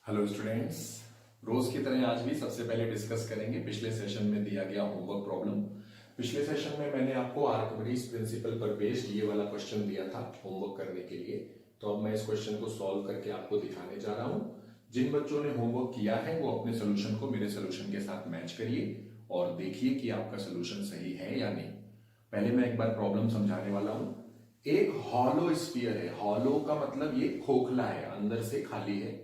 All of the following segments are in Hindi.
हेलो स्टूडेंट्स, रोज की तरह आज भी सबसे पहले डिस्कस करेंगे पिछले सेशन में दिया गया होमवर्क प्रॉब्लम। पिछले सेशन में मैंने आपको आर्किमिडीज प्रिंसिपल पर बेस्ड ये वाला क्वेश्चन दिया था होमवर्क करने के लिए। तो अब मैं इस क्वेश्चन को सॉल्व करके आपको दिखाने जा रहा हूँ। जिन बच्चों ने होमवर्क किया है वो अपने सोल्यूशन को मेरे सोल्यूशन के साथ मैच करिए और देखिए कि आपका सोल्यूशन सही है या नहीं। पहले मैं एक बार प्रॉब्लम समझाने वाला हूँ। एक हॉलो स्फीयर है। हॉलो का मतलब ये खोखला है, अंदर से खाली है।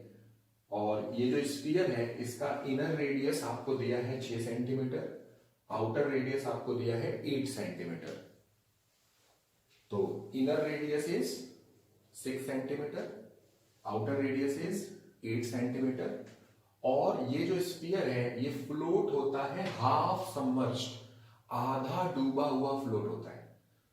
और ये जो स्फीयर है इसका इनर रेडियस आपको दिया है 6 सेंटीमीटर, आउटर रेडियस आपको दिया है 8 सेंटीमीटर। तो inner radius is 6 centimetre, outer radius is 8 centimetre. और ये जो स्फीयर है ये फ्लोट होता है हाफ सबमर्ज्ड, आधा डूबा हुआ फ्लोट होता है।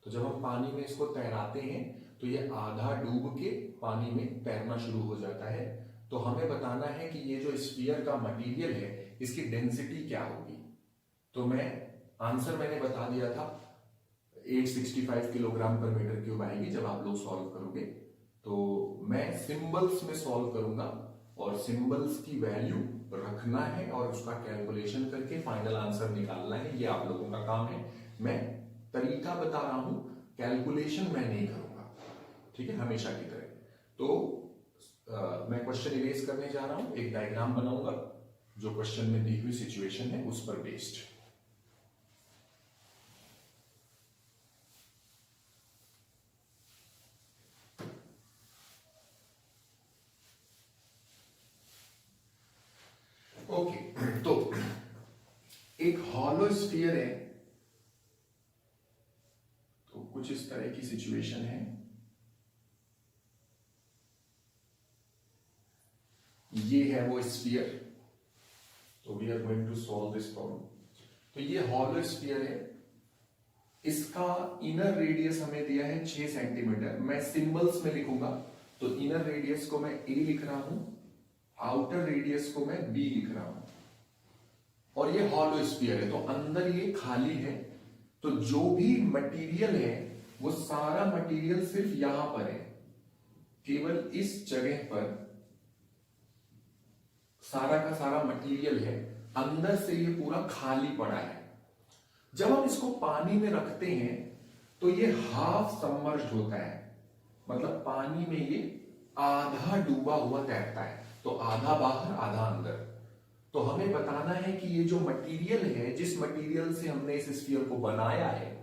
तो जब हम पानी में इसको तैराते हैं तो ये आधा डूब के पानी में तैरना शुरू हो जाता है। तो हमें बताना है कि ये जो स्फीयर का मटेरियल है इसकी डेंसिटी क्या होगी। तो आंसर मैंने बता दिया था, 865 किलोग्राम पर मीटर क्यूब आएगी जब आप लोग सॉल्व करोगे। तो मैं सिंबल्स में सॉल्व करूंगा और सिंबल्स की वैल्यू रखना है और उसका कैलकुलेशन करके फाइनल आंसर निकालना है। ये आप लोगों का काम है। मैं तरीका बता रहा हूं, कैलकुलेशन मैं नहीं करूंगा, ठीक है, हमेशा की तरह। तो मैं क्वेश्चन इरेज करने जा रहा हूं, एक डायग्राम बनाऊंगा जो क्वेश्चन में दी हुई सिचुएशन है उस पर बेस्ड। ओके, तो एक हॉलो स्फीयर है। तो कुछ इस तरह की सिचुएशन है। ये है वो स्फीयर। तो we are going to solve this problem. तो ये हॉलो स्फीयर है। इसका इनर रेडियस हमें दिया है 6 सेंटीमीटर। मैं सिंबल्स में लिखूंगा। तो इनर रेडियस को मैं ए लिख रहा हूं, आउटर रेडियस को मैं बी लिख रहा हूं। और ये हॉलो स्फीयर है तो अंदर ये खाली है। तो जो भी मटेरियल है वो सारा मटेरियल सिर्फ यहां पर है, केवल इस जगह पर सारा का सारा मटेरियल है। अंदर से ये पूरा खाली पड़ा है। जब हम इसको पानी में रखते हैं तो ये हाफ सबमर्ज्ड होता है, मतलब पानी में ये आधा डूबा हुआ तैरता है। तो आधा बाहर आधा अंदर। तो हमें बताना है कि ये जो मटेरियल है, जिस मटेरियल से हमने इस स्फीयर को बनाया है,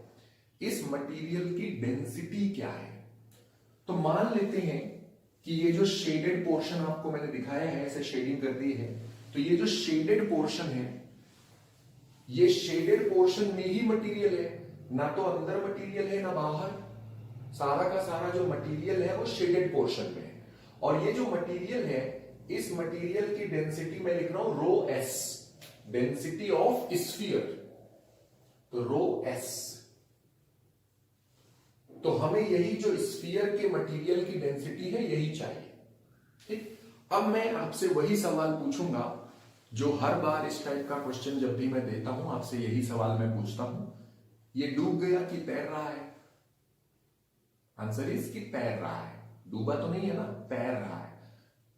इस मटेरियल की डेंसिटी क्या है। तो मान लेते हैं कि ये जो शेडेड पोर्शन आपको मैंने दिखाया है, ऐसे शेडिंग कर दी है। तो ये जो शेडेड पोर्शन है, ये शेडेड पोर्शन में ही मटेरियल है, ना तो अंदर मटेरियल है ना बाहर। सारा का सारा जो मटेरियल है वो शेडेड पोर्शन में है। और ये जो मटेरियल है, इस मटेरियल की डेंसिटी मैं लिख रहा हूं rho S, density of sphere. तो रो एस। तो हमें यही जो स्फीयर के मटेरियल की डेंसिटी है यही चाहिए, ठीक। अब मैं आपसे वही सवाल पूछूंगा जो हर बार इस टाइप का क्वेश्चन जब भी मैं देता हूं आपसे यही सवाल मैं पूछता हूं, ये डूब गया कि तैर रहा है। आंसर इज कि तैर रहा है। डूबा तो नहीं है ना, तैर रहा है।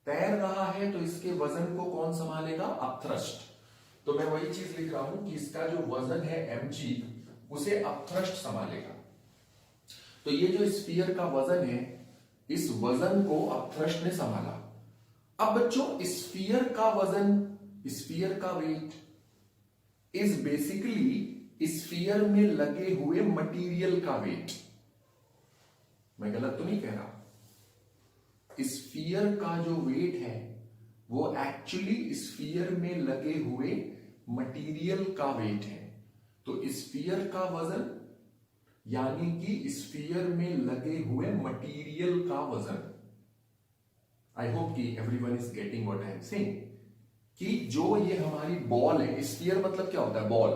तैर रहा है तो इसके वजन को कौन संभालेगा, अपथ्रस्ट। तो मैं वही चीज लिख रहा हूं कि इसका जो वजन है mg, उसे अपथ्रस्ट संभालेगा। तो ये जो स्फीयर का वजन है, इस वजन को अपथ्रस्ट ने संभाला। अब बच्चों स्फीयर का वजन, स्फीयर का वेट इज बेसिकली स्फीयर में लगे हुए मटेरियल का वेट। मैं गलत तो नहीं कह रहा। स्फीयर का जो वेट है वो एक्चुअली स्फीयर में लगे हुए मटेरियल का वेट है। तो स्फीयर का वजन यानी कि स्फीयर में लगे हुए मटेरियल का वजन। आई होप कि everyone is getting what I am saying, कि जो ये हमारी बॉल है, स्फीयर मतलब क्या होता है, बॉल।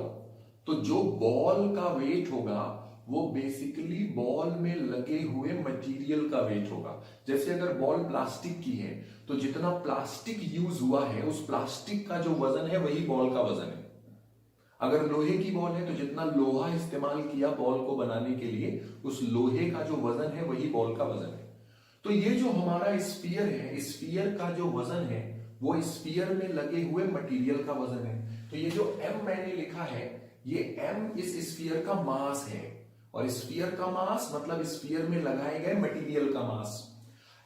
तो जो बॉल का वेट होगा वो बेसिकली बॉल में लगे हुए मटेरियल का वेट होगा। जैसे अगर बॉल प्लास्टिक की है तो जितना प्लास्टिक यूज हुआ है उस प्लास्टिक का जो वजन है वही बॉल का वजन है। अगर लोहे की बॉल है तो जितना लोहा इस्तेमाल किया बॉल को बनाने के लिए, उस लोहे का जो वजन है वही बॉल का वजन है। तो ये जो हमारा स्फीयर है, स्फीयर का जो वजन है वो स्फीयर में लगे हुए मटेरियल का वजन है। तो ये जो m मैंने लिखा है, ये m इस स्फीयर का मास है, और स्फीयर का मास मतलब स्फीयर में लगाए गए मटेरियल का मास।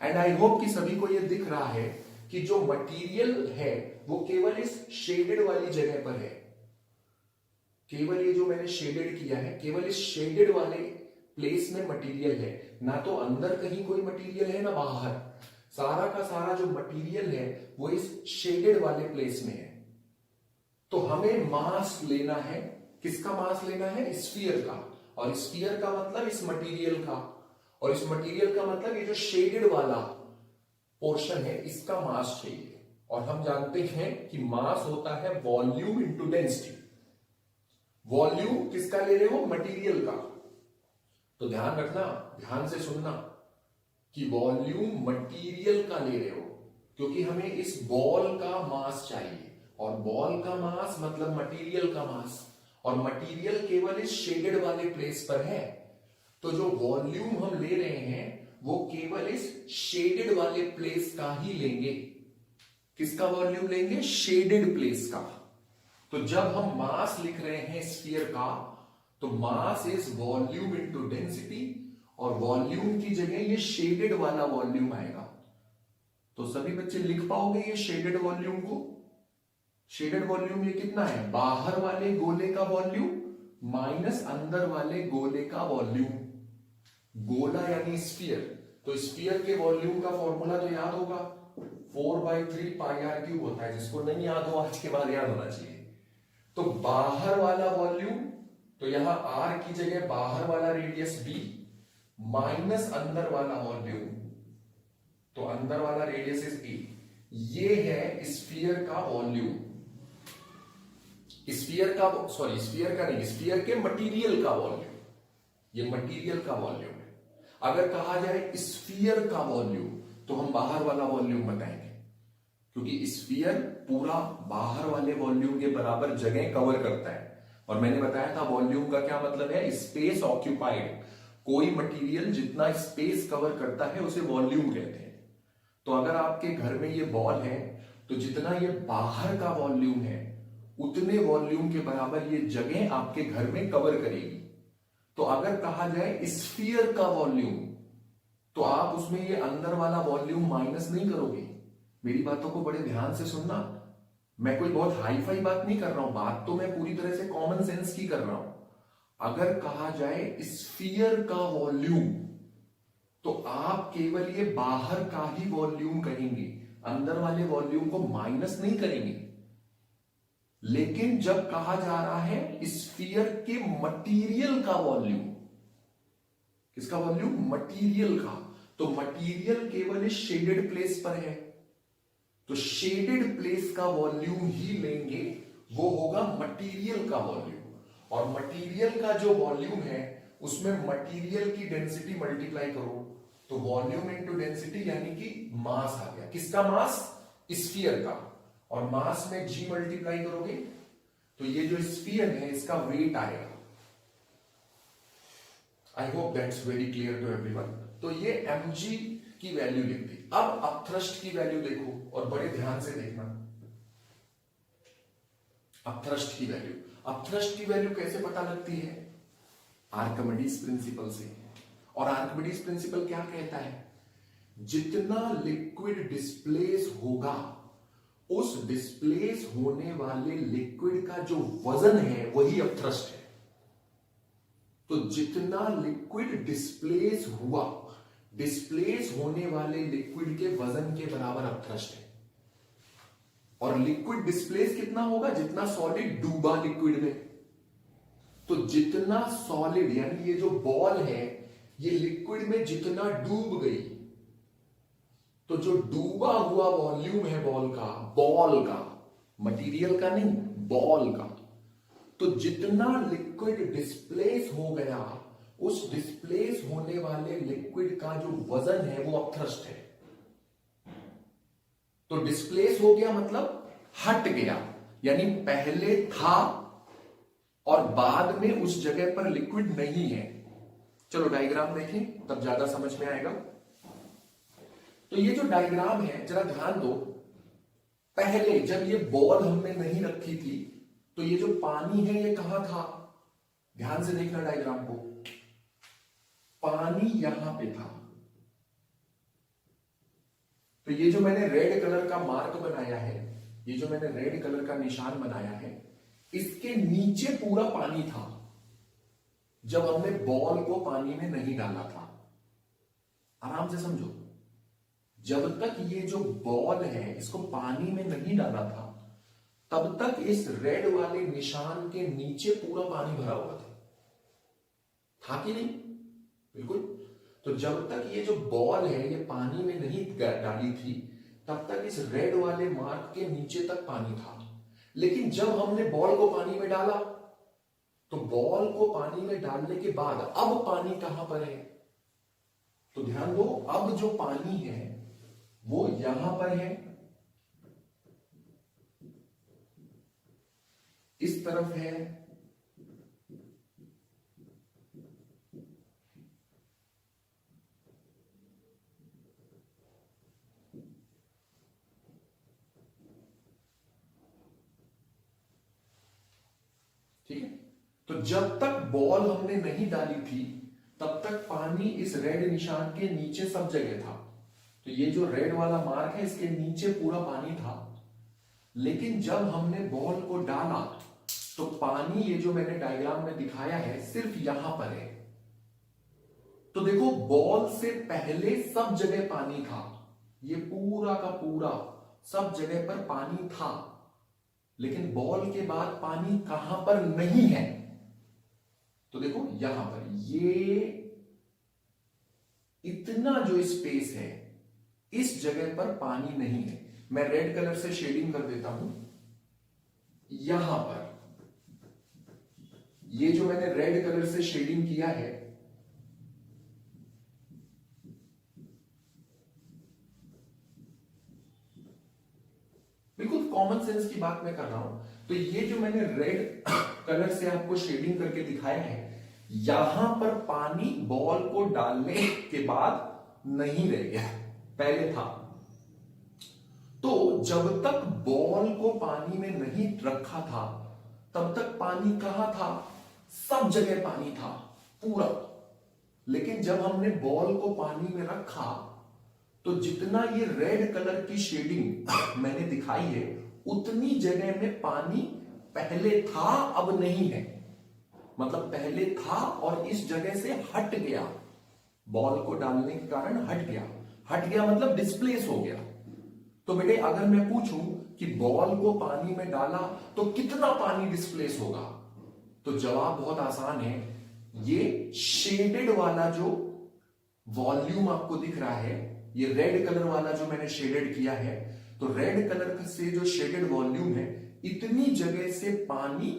एंड आई होप कि सभी को ये दिख रहा है कि जो मटेरियल है वो केवल इस शेडेड वाली जगह पर है। केवल ये जो मैंने शेडेड किया है, केवल इस शेडेड वाले प्लेस में मटेरियल है, ना तो अंदर कहीं कोई मटेरियल है ना बाहर। सारा का सारा जो मटेरियल है वो इस शेडेड वाले प्लेस में है। तो हमें मास लेना है, किसका मास लेना है? स्फीयर का। और स्फीयर का मतलब इस मटेरियल का, और इस मटेरियल का मतलब ये जो शेडेड वाला पोर्शन है इसका मास चाहिए। और हम जानते हैं कि मास होता है वॉल्यूम इंटू डेंसिटी। वॉल्यूम किसका ले रहे हो? मटेरियल का। तो ध्यान रखना, ध्यान से सुनना कि वॉल्यूम मटेरियल का ले रहे हो, क्योंकि हमें इस बॉल का मास चाहिए, और बॉल का मास मतलब मटेरियल का मास, और मटेरियल केवल इस शेडेड वाले प्लेस पर है। तो जो वॉल्यूम हम ले रहे हैं वो केवल इस शेडेड वाले प्लेस का ही लेंगे। किसका वॉल्यूम लेंगे? शेडेड प्लेस का। तो जब हम मास लिख रहे हैं स्फीयर का, तो mass is volume into density, और वॉल्यूम की जगह ये शेडेड वाला वॉल्यूम आएगा। तो सभी बच्चे लिख पाओगे ये शेडेड वॉल्यूम को? शेडेड वॉल्यूम ये कितना है? बाहर वाले गोले का वॉल्यूम माइनस अंदर वाले गोले का वॉल्यूम। गोला यानी स्फीयर, तो स्फीयर के वॉल्यूम का फॉर्मूला तो याद होगा, 4/3 पाई आर क्यूब होता है। जिसको नहीं याद हो आज के बाद याद होना चाहिए। तो बाहर वाला वॉल्यूम, तो यहां आर की जगह बाहर वाला रेडियस b माइनस अंदर वाला वॉल्यूम, तो अंदर वाला रेडियस इज a। ये है स्फीयर का वॉल्यूम। स्फीयर का, सॉरी स्फीयर का नहीं, स्फीयर के मटेरियल का वॉल्यूम। ये मटेरियल का वॉल्यूम है। अगर कहा जाए स्फीयर का वॉल्यूम, तो हम बाहर वाला वॉल्यूम बताएंगे, क्योंकि स्फीयर पूरा बाहर वाले वॉल्यूम के बराबर जगह कवर करता है। और मैंने बताया था वॉल्यूम का क्या मतलब है? Space occupied. कोई मटेरियल जितना स्पेस कवर करता है उसे वॉल्यूम कहते हैं। तो अगर आपके घर में ये बॉल है, तो जितना ये बाहर का वॉल्यूम है उतने वॉल्यूम के बराबर ये जगह आपके घर में कवर करेगी। तो अगर कहा जाए स्फीयर का वॉल्यूम, तो आप उसमें ये अंदर वाला वॉल्यूम माइनस नहीं करोगे। मेरी बातों को बड़े ध्यान से सुनना। मैं कोई बहुत हाई फाई बात नहीं कर रहा हूं, बात तो मैं पूरी तरह से कॉमन सेंस की कर रहा हूं। अगर कहा जाए स्फीयर का वॉल्यूम, तो आप केवल ये बाहर का ही वॉल्यूम कहेंगे, अंदर वाले वॉल्यूम को माइनस नहीं करेंगे। लेकिन जब कहा जा रहा है स्फीयर के मटेरियल का वॉल्यूम, किसका वॉल्यूम? मटेरियल का, तो मटेरियल केवल इस शेडेड प्लेस पर है, तो शेडेड प्लेस का वॉल्यूम ही लेंगे, वो होगा मटेरियल का वॉल्यूम। और मटेरियल का जो वॉल्यूम है उसमें मटेरियल की डेंसिटी मल्टीप्लाई करो, तो वॉल्यूम इनटू डेंसिटी यानी कि मास आ गया। किसका मास? स्फीयर का। और मास में g मल्टीप्लाई करोगे तो ये जो स्फीयर है इसका वेट आएगा। I hope that's very clear to everyone. तो ये mg की वैल्यू लिख दी। अब अपथ्रस्ट की वैल्यू देखो और बड़े ध्यान से देखना। अपथ्रस्ट की वैल्यू, अपथ्रस्ट की वैल्यू कैसे पता लगती है? आर्किमिडीज प्रिंसिपल से। और आर्किमिडीज प्रिंसिपल क्या कहता है? जितना लिक्विड डिस्प्लेस होगा, उस डिस्प्लेस होने वाले लिक्विड का जो वजन है वही अपथ्रस्ट है। तो जितना लिक्विड डिस्प्लेस हुआ, डिस्प्लेस होने वाले लिक्विड के वजन के बराबर अपथ्रस्ट है। और लिक्विड डिस्प्लेस कितना होगा? जितना सॉलिड डूबा लिक्विड में। तो जितना सॉलिड यानी ये जो बॉल है ये लिक्विड में जितना डूब गई, तो जो डूबा हुआ वॉल्यूम है बॉल का, मटेरियल का नहीं, बॉल का, तो जितना लिक्विड डिस्प्लेस हो गया, उस डिस्प्लेस होने वाले लिक्विड का जो वजन है वो अपथ्रस्ट है। तो डिस्प्लेस हो गया मतलब हट गया, यानी पहले था और बाद में उस जगह पर लिक्विड नहीं है। चलो डायग्राम देखें तब ज्यादा समझ में आएगा। तो ये जो डायग्राम है जरा ध्यान दो, पहले जब ये बॉल हमने नहीं रखी थी तो ये जो पानी है ये कहां था? ध्यान से देखना डायग्राम को। पानी यहां पे था। तो ये जो मैंने रेड कलर का मार्क बनाया है, ये जो मैंने रेड कलर का निशान बनाया है, इसके नीचे पूरा पानी था जब हमने बॉल को पानी में नहीं डाला था। आराम से समझो, जब तक ये जो बॉल है इसको पानी में नहीं डाला था तब तक इस रेड वाले निशान के नीचे पूरा पानी भरा हुआ था कि नहीं? बिल्कुल। तो जब तक ये जो बॉल है ये पानी में नहीं डाली थी तब तक इस रेड वाले मार्क के नीचे तक पानी था। लेकिन जब हमने बॉल को पानी में डाला तो बॉल को पानी में डालने के बाद अब पानी कहां पर है? तो ध्यान दो, अब जो पानी है वो यहां पर है, इस तरफ है, ठीक है। तो जब तक बॉल हमने नहीं डाली थी तब तक पानी इस रेड निशान के नीचे सब जगह था। तो ये जो रेड वाला मार्क है इसके नीचे पूरा पानी था। लेकिन जब हमने बॉल को डाला तो पानी, ये जो मैंने डायग्राम में दिखाया है, सिर्फ यहां पर है। तो देखो, बॉल से पहले सब जगह पानी था, ये पूरा का पूरा सब जगह पर पानी था। लेकिन बॉल के बाद पानी कहां पर नहीं है? तो देखो यहां पर, ये इतना जो स्पेस है इस जगह पर पानी नहीं है। मैं रेड कलर से शेडिंग कर देता हूं। यहां पर ये जो मैंने रेड कलर से शेडिंग किया है, बिल्कुल कॉमन सेंस की बात मैं कर रहा हूं। तो ये जो मैंने रेड कलर से आपको शेडिंग करके दिखाया है, यहां पर पानी बॉल को डालने के बाद नहीं रह गया, पहले था। तो जब तक बॉल को पानी में नहीं रखा था तब तक पानी कहां था? सब जगह पानी था पूरा। लेकिन जब हमने बॉल को पानी में रखा तो जितना ये रेड कलर की शेडिंग मैंने दिखाई है उतनी जगह में पानी पहले था, अब नहीं है। मतलब पहले था और इस जगह से हट गया, बॉल को डालने के कारण हट गया। हट गया मतलब डिस्प्लेस हो गया। तो बेटे अगर मैं पूछूं कि बॉल को पानी में डाला तो कितना पानी डिस्प्लेस होगा, तो जवाब बहुत आसान है। ये शेडेड वाला जो वॉल्यूम आपको दिख रहा है, ये रेड कलर वाला जो मैंने शेडेड किया है, तो रेड कलर से जो शेडेड वॉल्यूम है, इतनी जगह से पानी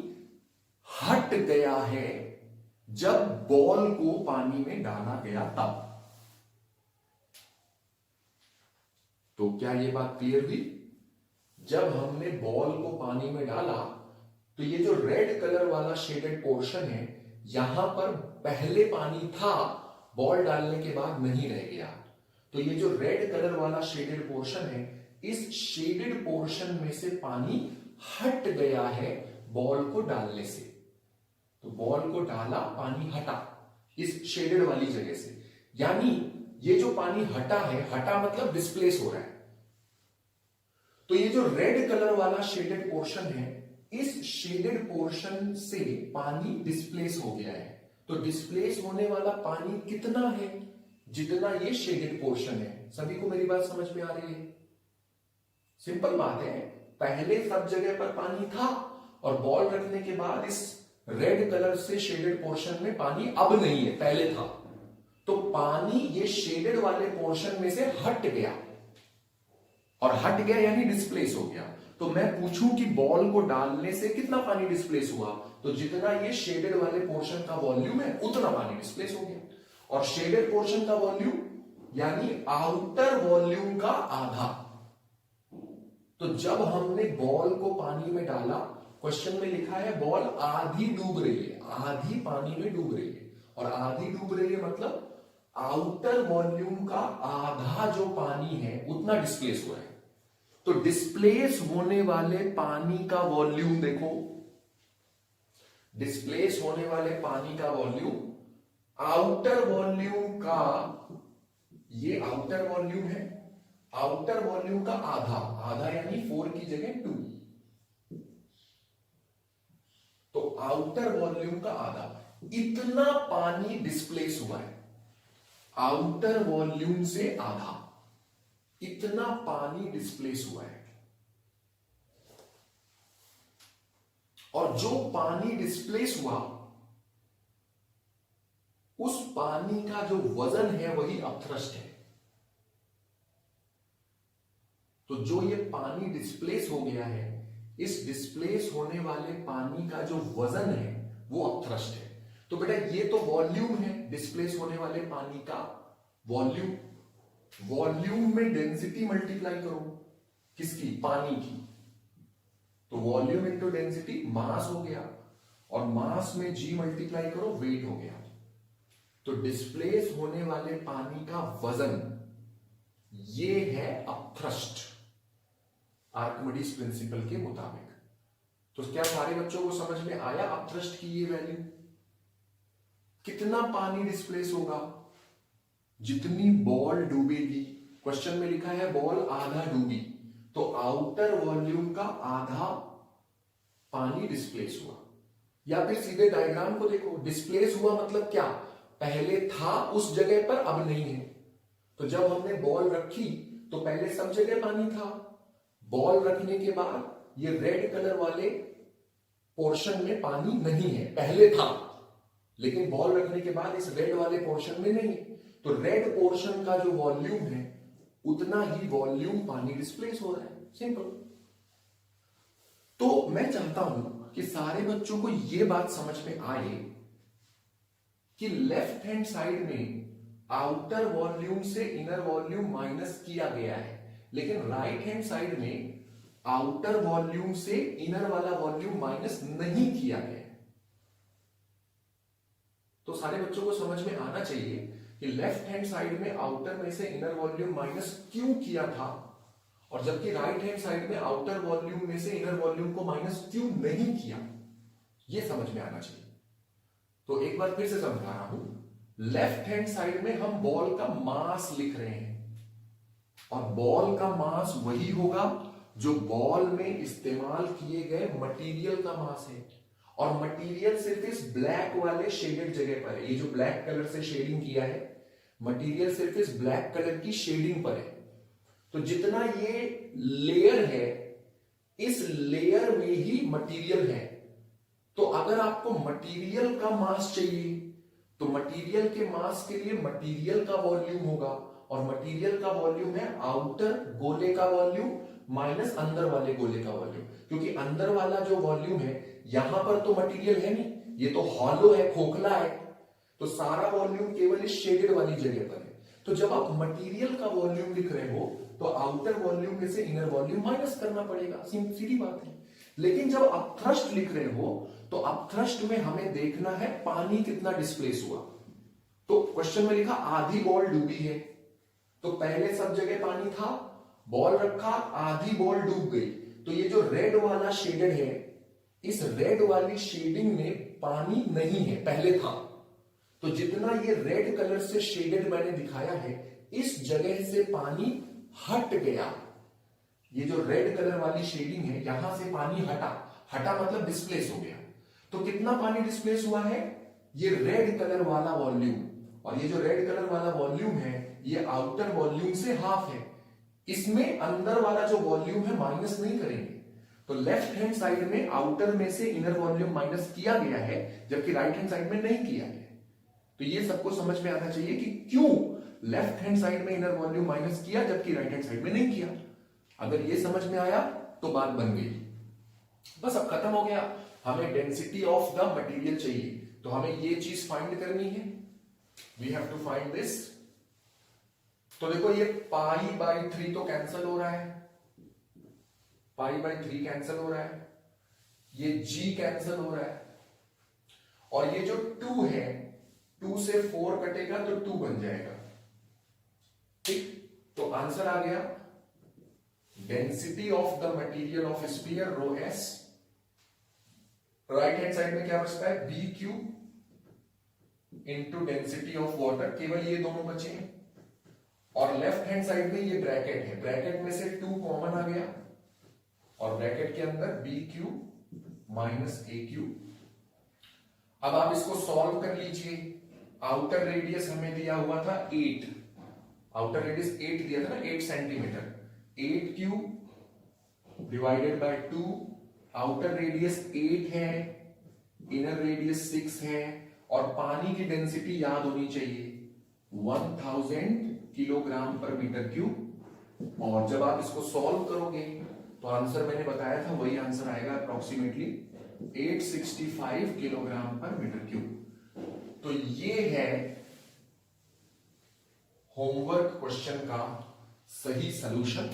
हट गया है जब बॉल को पानी में डाला गया तब। तो क्या ये बात क्लियर हुई? जब हमने बॉल को पानी में डाला तो ये जो रेड कलर वाला शेडेड पोर्शन है, यहां पर पहले पानी था, बॉल डालने के बाद नहीं रह गया। तो ये जो रेड कलर वाला शेडेड पोर्शन है, इस शेडेड पोर्शन में से पानी हट गया है बॉल को डालने से। तो बॉल को डाला, पानी हटा इस शेडेड वाली जगह से। यानी ये जो पानी हटा है, हटा मतलब डिस्प्लेस हो रहा है। तो ये जो रेड कलर वाला शेडेड पोर्शन है, इस शेडेड पोर्शन से पानी डिस्प्लेस हो गया है। तो डिस्प्लेस होने वाला पानी कितना है? जितना ये शेडेड पोर्शन है। सभी को मेरी बात समझ में आ रही है? सिंपल बात है, पहले सब जगह पर पानी था और बॉल रखने के बाद इस रेड कलर से शेडेड पोर्शन में पानी अब नहीं है, पहले था। तो पानी ये शेडेड वाले पोर्शन में से हट गया, और हट गया यानी डिस्प्लेस हो गया। तो मैं पूछूं कि बॉल को डालने से कितना पानी डिस्प्लेस हुआ, तो जितना ये शेडेड वाले पोर्शन का वॉल्यूम है उतना पानी डिस्प्लेस हो गया। और शेडेड पोर्शन का वॉल्यूम यानी आउटर वॉल्यूम का आधा। तो जब हमने बॉल को पानी में डाला, क्वेश्चन में लिखा है बॉल आधी डूब रही है, आधी पानी में डूब रही है। और आधी डूब रही है मतलब आउटर वॉल्यूम का आधा जो पानी है उतना डिस्प्लेस हुआ है। तो डिस्प्लेस होने वाले पानी का वॉल्यूम देखो, डिस्प्लेस होने वाले पानी का वॉल्यूम आउटर वॉल्यूम का, ये आउटर वॉल्यूम है, आउटर वॉल्यूम का आधा, आधा यानी 4 की जगह 2, तो आउटर वॉल्यूम का आधा, इतना पानी डिस्प्लेस हुआ है, आउटर वॉल्यूम से आधा, इतना पानी डिस्प्लेस हुआ है। और जो पानी डिस्प्लेस हुआ उस पानी का जो वजन है वही अपथ्रस्ट है। तो जो ये पानी डिस्प्लेस हो गया है, इस डिस्प्लेस होने वाले पानी का जो वजन है वो अपथ्रस्ट है। तो बेटा ये तो वॉल्यूम है, डिस्प्लेस होने वाले पानी का वॉल्यूम, वॉल्यूम में डेंसिटी मल्टीप्लाई करो, किसकी? पानी की। तो वॉल्यूम इंटू डेंसिटी मास हो गया, और मास में जी मल्टीप्लाई करो, वेट हो गया। तो डिस्प्लेस होने वाले पानी का वजन ये है अपथ्रस्ट, आर्किमिडीज प्रिंसिपल के मुताबिक। तो क्या सारे बच्चों को समझ में आया अपथ्रस्ट की ये वैल्यू? कितना पानी डिस्प्लेस होगा? जितनी बॉल डूबेगी, क्वेश्चन में लिखा है बॉल आधा डूबी, तो आउटर वॉल्यूम का आधा पानी डिस्प्लेस हुआ। या फिर सीधे डायग्राम को देखो, डिस्प्लेस हुआ मतलब क्या? पहले था उस जगह पर, अब नहीं है। तो जब हमने बॉल रखी तो पहले सब जगह पानी था, बॉल रखने के बाद ये रेड कलर वाले पोर्शन में पानी नहीं है, पहले था, लेकिन बॉल रखने के बाद इस रेड वाले पोर्शन में नहीं है। तो रेड पोर्शन का जो वॉल्यूम है उतना ही वॉल्यूम पानी डिस्प्लेस हो रहा है, सिंपल। तो मैं चाहता हूं कि सारे बच्चों को यह बात समझ में आए कि लेफ्ट हैंड साइड में आउटर वॉल्यूम से इनर वॉल्यूम माइनस किया गया है, लेकिन राइट हैंड साइड में आउटर वॉल्यूम से इनर वाला वॉल्यूम माइनस नहीं किया गया है। तो सारे बच्चों को समझ में आना चाहिए कि लेफ्ट हैंड साइड में आउटर में से इनर वॉल्यूम माइनस क्यों किया था, और जबकि राइट हैंड साइड में आउटर वॉल्यूम में से इनर वॉल्यूम को माइनस क्यों नहीं किया, यह समझ में आना चाहिए। तो एक बार फिर से समझा रहा हूं, लेफ्ट हैंड साइड में हम बॉल का मास लिख रहे हैं, और बॉल का मास वही होगा जो बॉल में इस्तेमाल किए गए मटेरियल का मास है, और मटेरियल सिर्फ इस ब्लैक वाले शेडेड जगह पर है। ये जो ब्लैक कलर से शेडिंग किया है, मटेरियल सिर्फ इस ब्लैक कलर की शेडिंग पर है। तो जितना ये लेयर है, इस लेयर में ही मटेरियल है। तो अगर आपको मटेरियल का मास चाहिए तो मटेरियल के मास के लिए मटेरियल का वॉल्यूम होगा, और मटेरियल का वॉल्यूम है आउटर गोले का वॉल्यूम माइनस अंदर वाले गोले का वॉल्यूम। क्योंकि अंदर वाला जो वॉल्यूम है, यहां पर तो मटेरियल है नहीं, ये तो हॉलो है, खोखला है, तो सारा वॉल्यूम केवल इस शेडेड वाली जगह पर है। तो जब आप मटेरियल का वॉल्यूम लिख रहे हो तो आउटर वॉल्यूम में से इनर वॉल्यूम माइनस करना पड़ेगा, सीधी बात है। लेकिन जब आप थ्रस्ट लिख रहे हो तो अपथ्रस्ट में हमें देखना है पानी कितना डिस्प्लेस हुआ। तो क्वेश्चन में लिखा आधी बॉल डूबी है, तो पहले सब जगह पानी था, बॉल रखा, आधी बॉल डूब गई, तो ये जो रेड वाला शेडेड है, इस रेड वाली शेडिंग में पानी नहीं है, पहले था। तो जितना ये रेड कलर से शेडेड मैंने दिखाया है, इस जगह से पानी हट गया। ये जो रेड कलर वाली शेडिंग है, यहां से पानी हटा, हटा मतलब डिस्प्लेस हो गया। तो कितना पानी डिस्प्लेस हुआ है? ये रेड कलर वाला वॉल्यूम, और ये जो रेड कलर वाला वॉल्यूम है ये आउटर वॉल्यूम से हाफ है। इसमें अंदर वाला जो वॉल्यूम है माइनस नहीं करेंगे। तो लेफ्ट हैंड साइड में आउटर में से इनर वॉल्यूम माइनस किया गया है, जबकि राइट हैंड साइड में नहीं किया गया। तो ये सबको समझ में आना चाहिए कि क्यों लेफ्ट हैंड साइड में इनर वॉल्यूम माइनस किया जबकि राइट हैंड साइड में नहीं किया। अगर ये समझ में आया तो बात बन गई, बस अब खत्म हो गया। हमें डेंसिटी ऑफ द मटेरियल चाहिए, तो हमें ये चीज फाइंड करनी है। We have to find this. तो देखो ये π/3 तो कैंसिल हो रहा है, π/3 कैंसिल हो रहा है, ये g कैंसिल हो रहा है, और ये जो 2 है, 2 से 4 कटेगा तो 2 बन जाएगा। ठीक, तो आंसर आ गया density of the material of sphere rho S, right hand side में क्या बचता है B Q into density of water, केवल ये दोनों बचे हैं। और लेफ्ट हैंड साइड में ये ब्रैकेट है, ब्रैकेट में से 2 कॉमन आ गया और ब्रैकेट के अंदर बी क्यू माइनस ए क्यू। अब आप इसको सॉल्व कर लीजिए। आउटर रेडियस हमें दिया हुआ था 8, आउटर रेडियस 8 दिया था ना, 8 centimetre, 8 Q divided by 2, outer radius 8 है, इनर रेडियस 6 है, और पानी की डेंसिटी याद होनी चाहिए 1000 किलोग्राम पर मीटर क्यूब। और जब आप इसको सॉल्व करोगे तो आंसर मैंने बताया था वही आंसर आएगा, अप्रोक्सीमेटली 865 किलोग्राम पर मीटर क्यूब। तो ये है होमवर्क क्वेश्चन का सही सलूशन।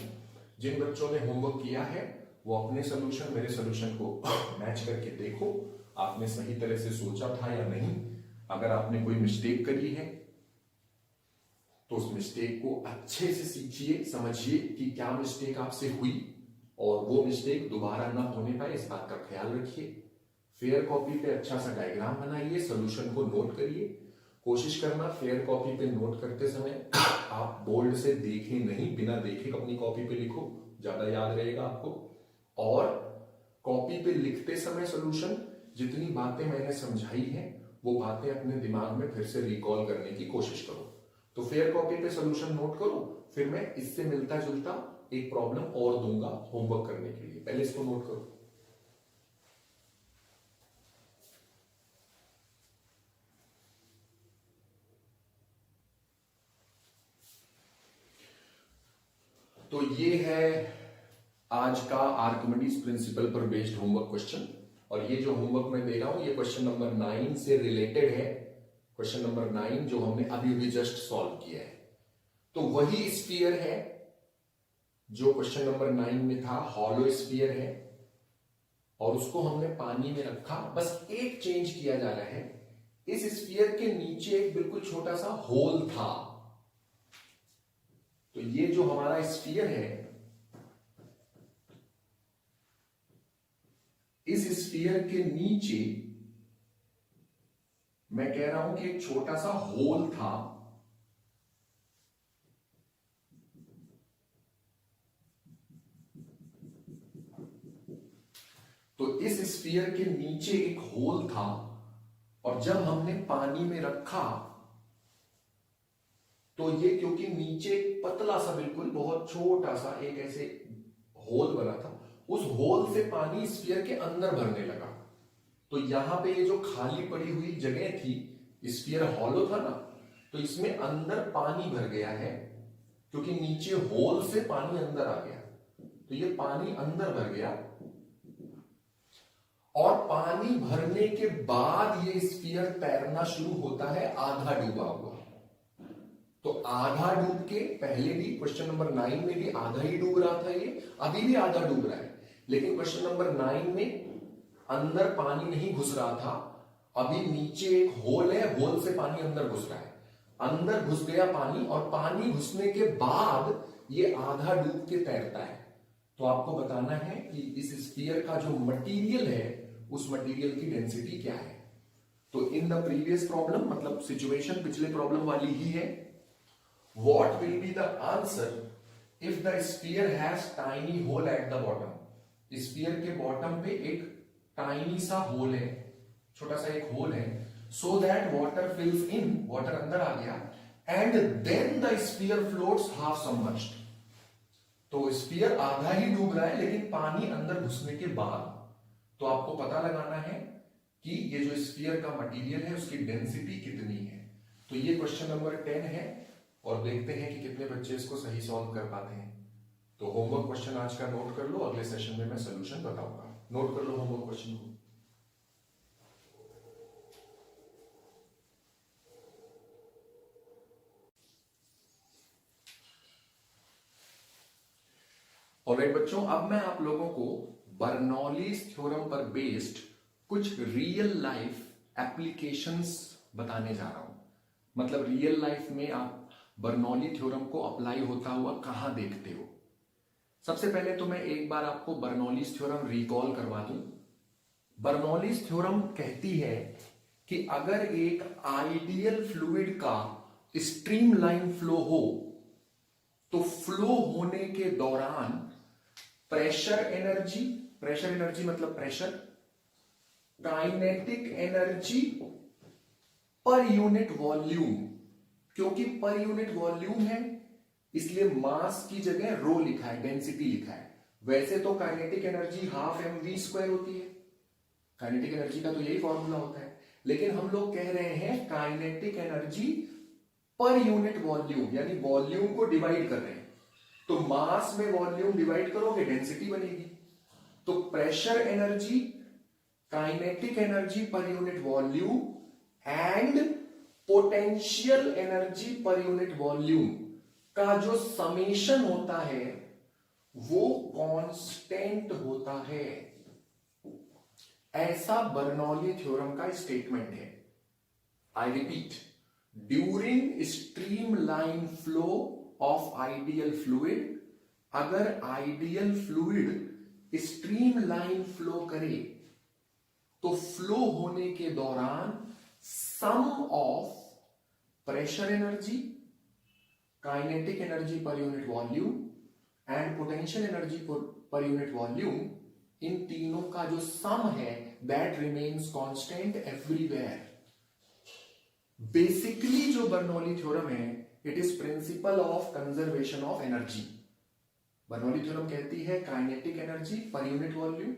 जिन बच्चों ने होमवर्क किया है वो अपने सलूशन मेरे सलूशन को मैच करके देखो, आपने सही तरह से सोचा था या नहीं। अगर आपने कोई मिस्टेक करी है तो उस मिस्टेक को अच्छे से सीखिए, समझिए कि क्या मिस्टेक आपसे हुई, और वो मिस्टेक दोबारा ना होने पाए इस बात का ख्याल रखिए। फेयर कॉपी पे अच्छा सा डायग्राम बनाइए, सॉल्यूशन को नोट करिए। कोशिश करना फेयर कॉपी पे नोट करते समय आप बोल्ड से देखें नहीं, बिना देखे अपनी कॉपी पे लिखो, ज्यादा याद रहेगा आपको। और कॉपी पे लिखते समय सॉल्यूशन जितनी बातें मैंने समझाई हैं वो बातें अपने दिमाग में फिर से रिकॉल करने की कोशिश करो। तो फेयर कॉपी पे सॉल्यूशन नोट करो, फिर मैं इससे मिलता जुलता एक प्रॉब्लम और दूंगा होमवर्क करने के लिए। पहले इसको नोट करो। तो ये है आज का आर्किमिडीज प्रिंसिपल पर बेस्ड होमवर्क क्वेश्चन। और ये जो होमवर्क मैं दे रहा हूं ये क्वेश्चन नंबर 9 से रिलेटेड है। क्वेश्चन नंबर 9 जो हमने अभी अभी जस्ट सॉल्व किया है, तो वही स्फीयर है जो क्वेश्चन नंबर 9 में था, हॉलो स्फीयर है, और उसको हमने पानी में रखा। बस एक चेंज किया जा रहा है, इस स्फीयर के नीचे एक बिल्कुल छोटा सा होल था। तो ये जो हमारा स्फीयर है, इस स्फीयर के नीचे मैं कह रहा हूं कि एक छोटा सा होल था। तो इस स्फीयर के नीचे एक होल था, और जब हमने पानी में रखा तो ये क्योंकि नीचे पतला सा बिल्कुल बहुत छोटा सा एक ऐसे होल बना था, उस होल से पानी स्फीयर के अंदर भरने लगा। तो यहां पे ये जो खाली पड़ी हुई जगह थी, स्फीयर हॉलो था ना, तो इसमें अंदर पानी भर गया है क्योंकि नीचे होल से पानी अंदर आ गया। तो ये पानी अंदर भर गया, और पानी भरने के बाद ये स्फीयर तैरना शुरू होता है आधा डूबा हुआ। तो आधा डूब के पहले भी क्वेश्चन नंबर 9 में भी आधा ही डूब रहा था, ये अभी भी आधा डूब रहा है। लेकिन क्वेश्चन नंबर 9 में अंदर पानी नहीं घुस रहा था, अभी नीचे एक होल है, होल से पानी अंदर घुस रहा है। अंदर घुस गया पानी, और पानी घुसने के बाद ये आधा डूब के तैरता है। तो आपको बताना है कि इस स्फीयर का जो मटेरियल है उस मटेरियल की डेंसिटी क्या है। तो इन द प्रीवियस प्रॉब्लम, मतलब सिचुएशन पिछले प्रॉब्लम वाली ही है। What will be the answer if the sphere has tiny hole at the bottom? Sphere के बॉटम पे एक टाइनी सा होल है, छोटा सा एक होल है, so that water fills in, water अंदर आ गया, and then the sphere floats half submerged. तो स्फीयर आधा ही डूब रहा है लेकिन पानी अंदर घुसने के बाद। तो आपको पता लगाना है कि ये जो स्फीयर का मटेरियल है उसकी डेंसिटी कितनी है। तो ये क्वेश्चन नंबर 10 है, और देखते हैं कि कितने बच्चे इसको सही सॉल्व कर पाते हैं। तो होमवर्क क्वेश्चन आज का नोट कर लो, अगले सेशन में मैं सॉल्यूशन बताऊंगा। नोट कर लो होमवर्क क्वेश्चन को। ऑलराइट बच्चों, अब मैं आप लोगों को बर्नौलीज थ्योरम पर बेस्ड कुछ रियल लाइफ एप्लीकेशंस बताने जा रहा हूं। मतलब रियल लाइफ में आप बर्नौली थ्योरम को अप्लाई होता हुआ कहां देखते हो। सबसे पहले तो मैं एक बार आपको बर्नौलीज थ्योरम रिकॉल करवा दूं। बर्नौलीज थ्योरम कहती है कि अगर एक आइडियल फ्लूइड का स्ट्रीमलाइन फ्लो हो तो फ्लो होने के दौरान प्रेशर एनर्जी मतलब pressure, kinetic energy per unit volume, क्योंकि पर यूनिट वॉल्यूम है इसलिए मास की जगह रो लिखा है, डेंसिटी लिखा है। वैसे तो काइनेटिक एनर्जी हाफ mv² होती है, काइनेटिक एनर्जी का तो यही फॉर्मूला होता है, लेकिन हम लोग कह रहे हैं kinetic energy per unit volume, यानी वॉल्यूम को डिवाइड कर रहे हैं। तो मास में वॉल्यूम डिवाइड करोगे डेंसिटी बनेगी। तो pressure energy, kinetic energy per unit volume and potential energy per unit volume का जो समेशन होता है वो कांस्टेंट होता है। ऐसा बर्नौली थ्योरम का स्टेटमेंट है। I repeat, during streamline flow of ideal fluid, अगर आइडियल फ्लूइड स्ट्रीमलाइन फ्लो करे तो फ्लो होने के दौरान sum of pressure energy, kinetic energy per unit volume and potential energy per unit volume, इन तीनों का जो सम है that remains constant everywhere. Basically जो बर्नौली थ्योरम है it is principle of conservation of energy. Bernoulli theorem कहती है kinetic energy per unit volume,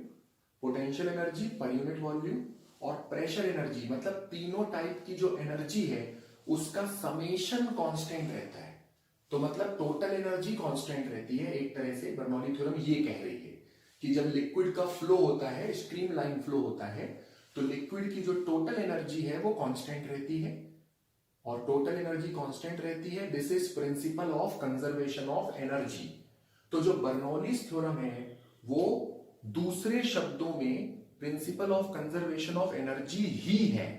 potential energy per unit volume और प्रेशर एनर्जी, मतलब तीनों टाइप की जो एनर्जी है उसका समेशन कांस्टेंट रहता है। तो मतलब टोटल एनर्जी कांस्टेंट रहती है। एक तरह से बर्नौली थ्योरम ये कह रही है कि जब लिक्विड का फ्लो होता है, स्ट्रीमलाइन फ्लो होता है, तो लिक्विड की जो टोटल एनर्जी है वो कांस्टेंट रहती है और टोटल एनर्जी कांस्टेंट रहती है। This is principle of conservation of energy. तो जो बर्नौलीज थ्योरम है वो दूसरे शब्दों में principle of conservation of energy ही है।